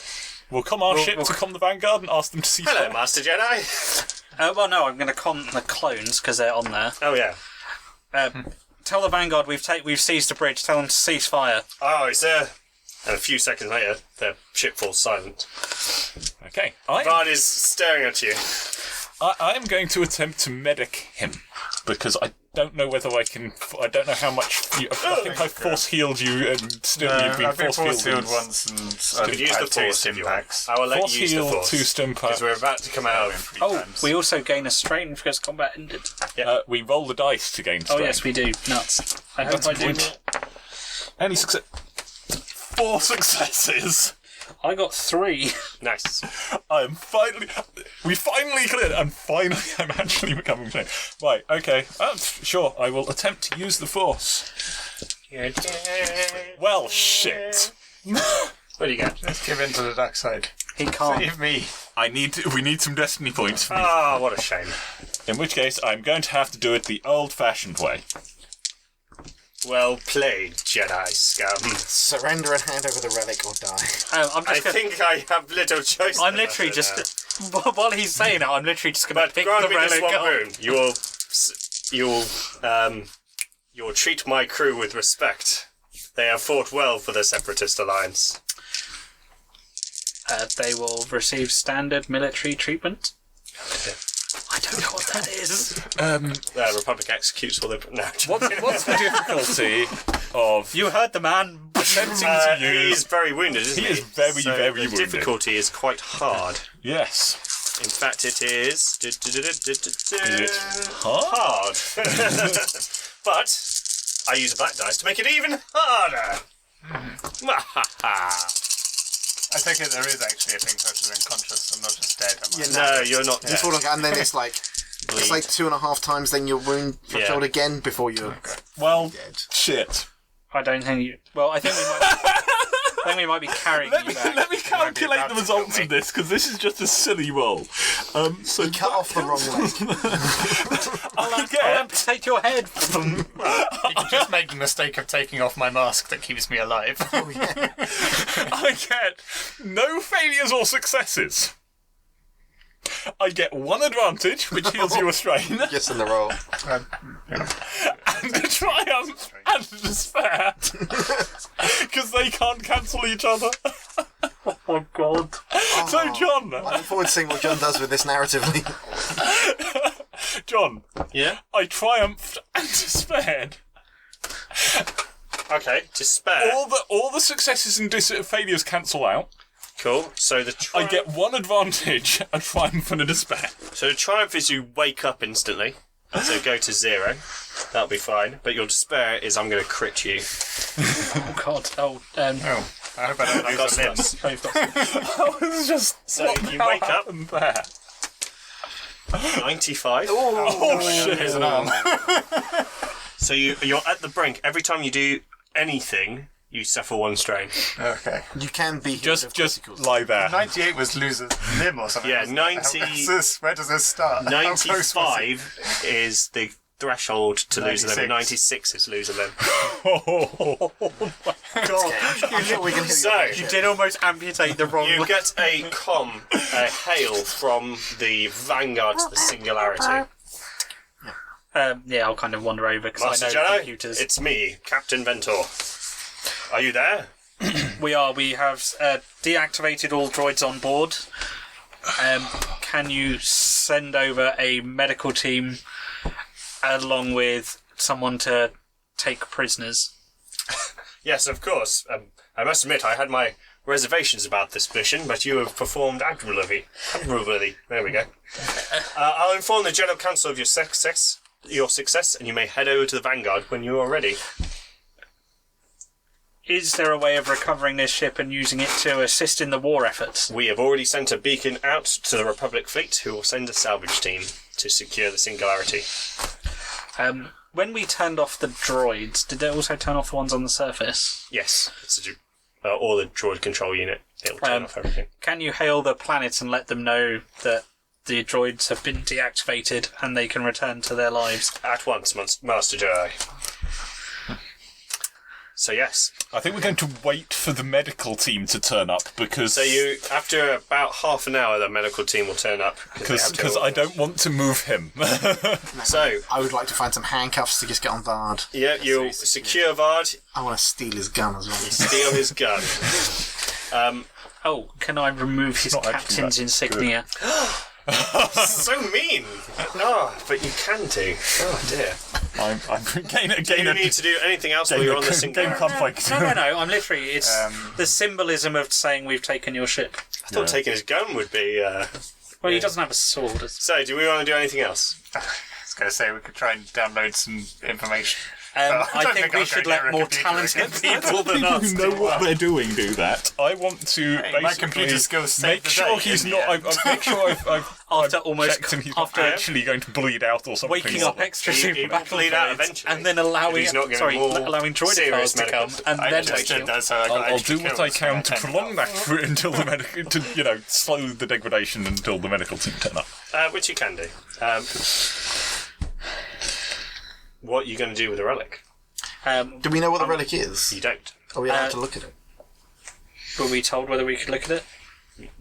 We'll calm our ship to calm the Vanguard and ask them to cease Hello, fire. Master Jedi. Well, no, I'm going to calm the clones because they're on there. Oh, yeah. Tell the Vanguard we've seized the bridge. Tell them to cease fire. Oh, it's there. And a few seconds later, the ship falls silent. Okay. Bard is staring at you. I am going to attempt to medic him because I don't know whether I can. I don't know how much. I think I force healed you and still you've been I've been force healed healed once and could use the force force if you want. impacts. I will let Force you use the heal force. 2 stimpak. Because we're about to come out of... We also gain a strain because combat ended. We roll the dice to gain Oh, strength. yes, we do. Nuts. I hope That's I a do. point. Any success? 4 successes. I got 3. Nice. We finally cleared it, and finally I'm actually becoming strong. Right, okay. Sure, I will attempt to use the force. Well, shit. What do you got? Let's give in to the dark side. He can't. Save me. We need some destiny points. Ah, what a shame. In which case, I'm going to have to do it the old-fashioned way. Well played, Jedi scum. Surrender and hand over the relic or die. I'm I just gonna, think I have little choice. I'm literally just... While he's saying it, I'm literally just going to But pick grant the me this relic one up. boon. You'll treat my crew with respect. They have fought well for the Separatist Alliance. They will receive standard military treatment. I don't know what that is. The Republic executes all their... No. What's the difficulty of You heard the man. attempting to He use... is very wounded, isn't he? He is very, So very the wounded. difficulty is quite hard. Yes. In fact, it is... Is it hard? But I use a black dice to make it even harder. I take it there is actually a thing such as unconscious. I'm not just dead. Am I? No, you're not. You fall on, and then it's like 2.5 times then your wound threshold again before you're Well, dead. shit. I don't think you... Well, I think we might be carrying you back. Let me calculate about the to results kill of this, because this is just a silly roll. So You cut off the wrong leg. I I'll get... amputate your head. You can just make the mistake of taking off my mask that keeps me alive. Oh, yeah. I get no failures or successes. I get 1 advantage, which heals you a strain, Yes, in the roll. and a triumph, and a despair. Because they can't cancel each other. Oh, God. So, John, I look forward to seeing what John does with this narratively. John, Yeah? I triumphed and despaired. Okay, despair. All the successes and failures cancel out. Cool. So the I triumph... get 1 advantage, a triumph, and a despair. So the triumph is you wake up instantly. So go to 0. That'll be fine. But your despair is I'm going to crit you. Oh, God. Oh, Oh, I hope I don't I got lose a limb. stuff. That was just... So what you the wake hell up. happened there? 95. Oh, shit. Here's an arm. So you're at the brink. Every time you do anything, you suffer 1 strain. Okay. You can be Just lie there. 98 was lose a limb or something. Yeah, wasn't it? Where does this start? How close was it? 95 is the threshold to lose a limb. 96. 96 is lose a limb. Oh, I'm sure we can hear So, You did almost amputate the wrong you leg. get a hail from the Vanguard to the Singularity. Yeah, I'll kind of wander over because Master I know Jedi, computers. it's me, Captain Ventor. Are you there? We are. We have deactivated all droids on board. Can you send over a medical team along with someone to take prisoners? Yes, of course. I must admit, I had my reservations about this mission, but you have performed admirably. There we go. I'll inform the General Council of your success, and you may head over to the Vanguard when you are ready. Is there a way of recovering this ship and using it to assist in the war efforts? We have already sent a beacon out to the Republic fleet, who will send a salvage team to secure the Singularity. When we turned off the droids, did they also turn off the ones on the surface? Yes, or the droid control unit. It'll turn off everything. Can you hail the planet and let them know that the droids have been deactivated and they can return to their lives? At once, Master Jedi. So yes. I think we're going to wait for the medical team to turn up because... So after about half an hour, the medical team will turn up. Because I don't want to move him. So... I would like to find some handcuffs to just get on Vard. Yeah, you'll secure Vard. I want to steal his gun as well. Steal his gun. Can I remove his not actually captain's that insignia? So mean. Oh, but you can do. Oh dear. I'm Do you need to do anything else while you're on the Singularity? No, I'm literally... It's the symbolism of saying we've taken your ship. I thought taking his gun would be... Well, he doesn't have a sword. So, do we want to do anything else? I was going to say we could try and download some information. I think we should let more talented people than us who know what they're doing do that. I want to basically my computer skills save make the sure day he's in not. the end. Make sure I've checked and he's not after actually going to bleed out or something. waking up extra He super will battle bleed out droids eventually. and then allowing He's not getting more allowing serious droidikas to come medical- and I then just take did that so I got I'll extra do what kills I can to for my prolong that through until the medical, slow the degradation until the medical team turn up. Which you can do. What are you going to do with the relic? Do we know what the relic is? You don't. Are we allowed to look at it? Were we told whether we could look at it?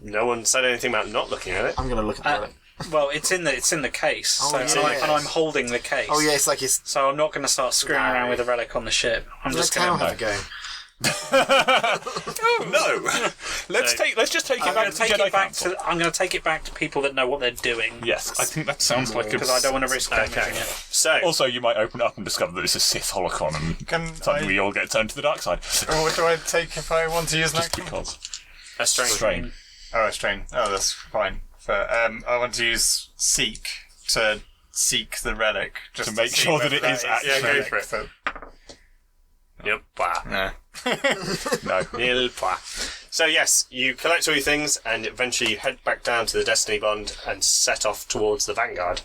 No one said anything about not looking at it. I'm going to look at the relic. Well, it's in the case, Oh, so yes. and I'm holding the case. Oh yeah, it's like it's... So I'm not going to start screwing around with the relic on the ship. I'm Let just Tao going to. have a go. No, let's just take it back to Jedi Council. I'm going to take it back to people that know what they're doing. Yes, I think that sounds like a. Because I don't want to risk damaging Okay. it. So, Also, you might open it up and discover that it's a Sith holocron, and Can suddenly we all get turned to the dark side. what do I take if I want to use an Just action? because. a strain. Oh, a strain. Oh, that's fine. But I want to use seek to seek the relic just To make see sure that whether it is that Yeah, go relic. for it. So- Yep. Bah. No. Nil pois. So yes, you collect all your things and eventually you head back down to the Destiny Bond and set off towards the Vanguard.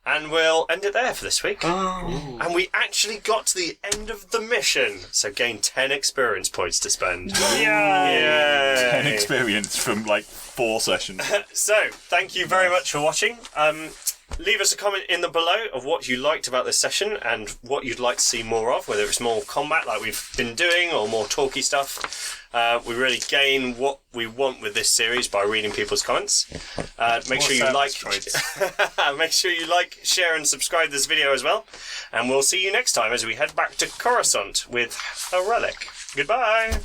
And we'll end it there for this week. And we actually got to the end of the mission, so gain 10 experience points to spend. Yay! 10 experience from like 4 sessions. So, thank you very much for watching. Leave us a comment in the below of what you liked about this session and what you'd like to see more of, whether it's more combat like we've been doing or more talky stuff. We really gain what we want with this series by reading people's comments. Make sure you like, share and subscribe to this video as well. And we'll see you next time as we head back to Coruscant with a relic. Goodbye!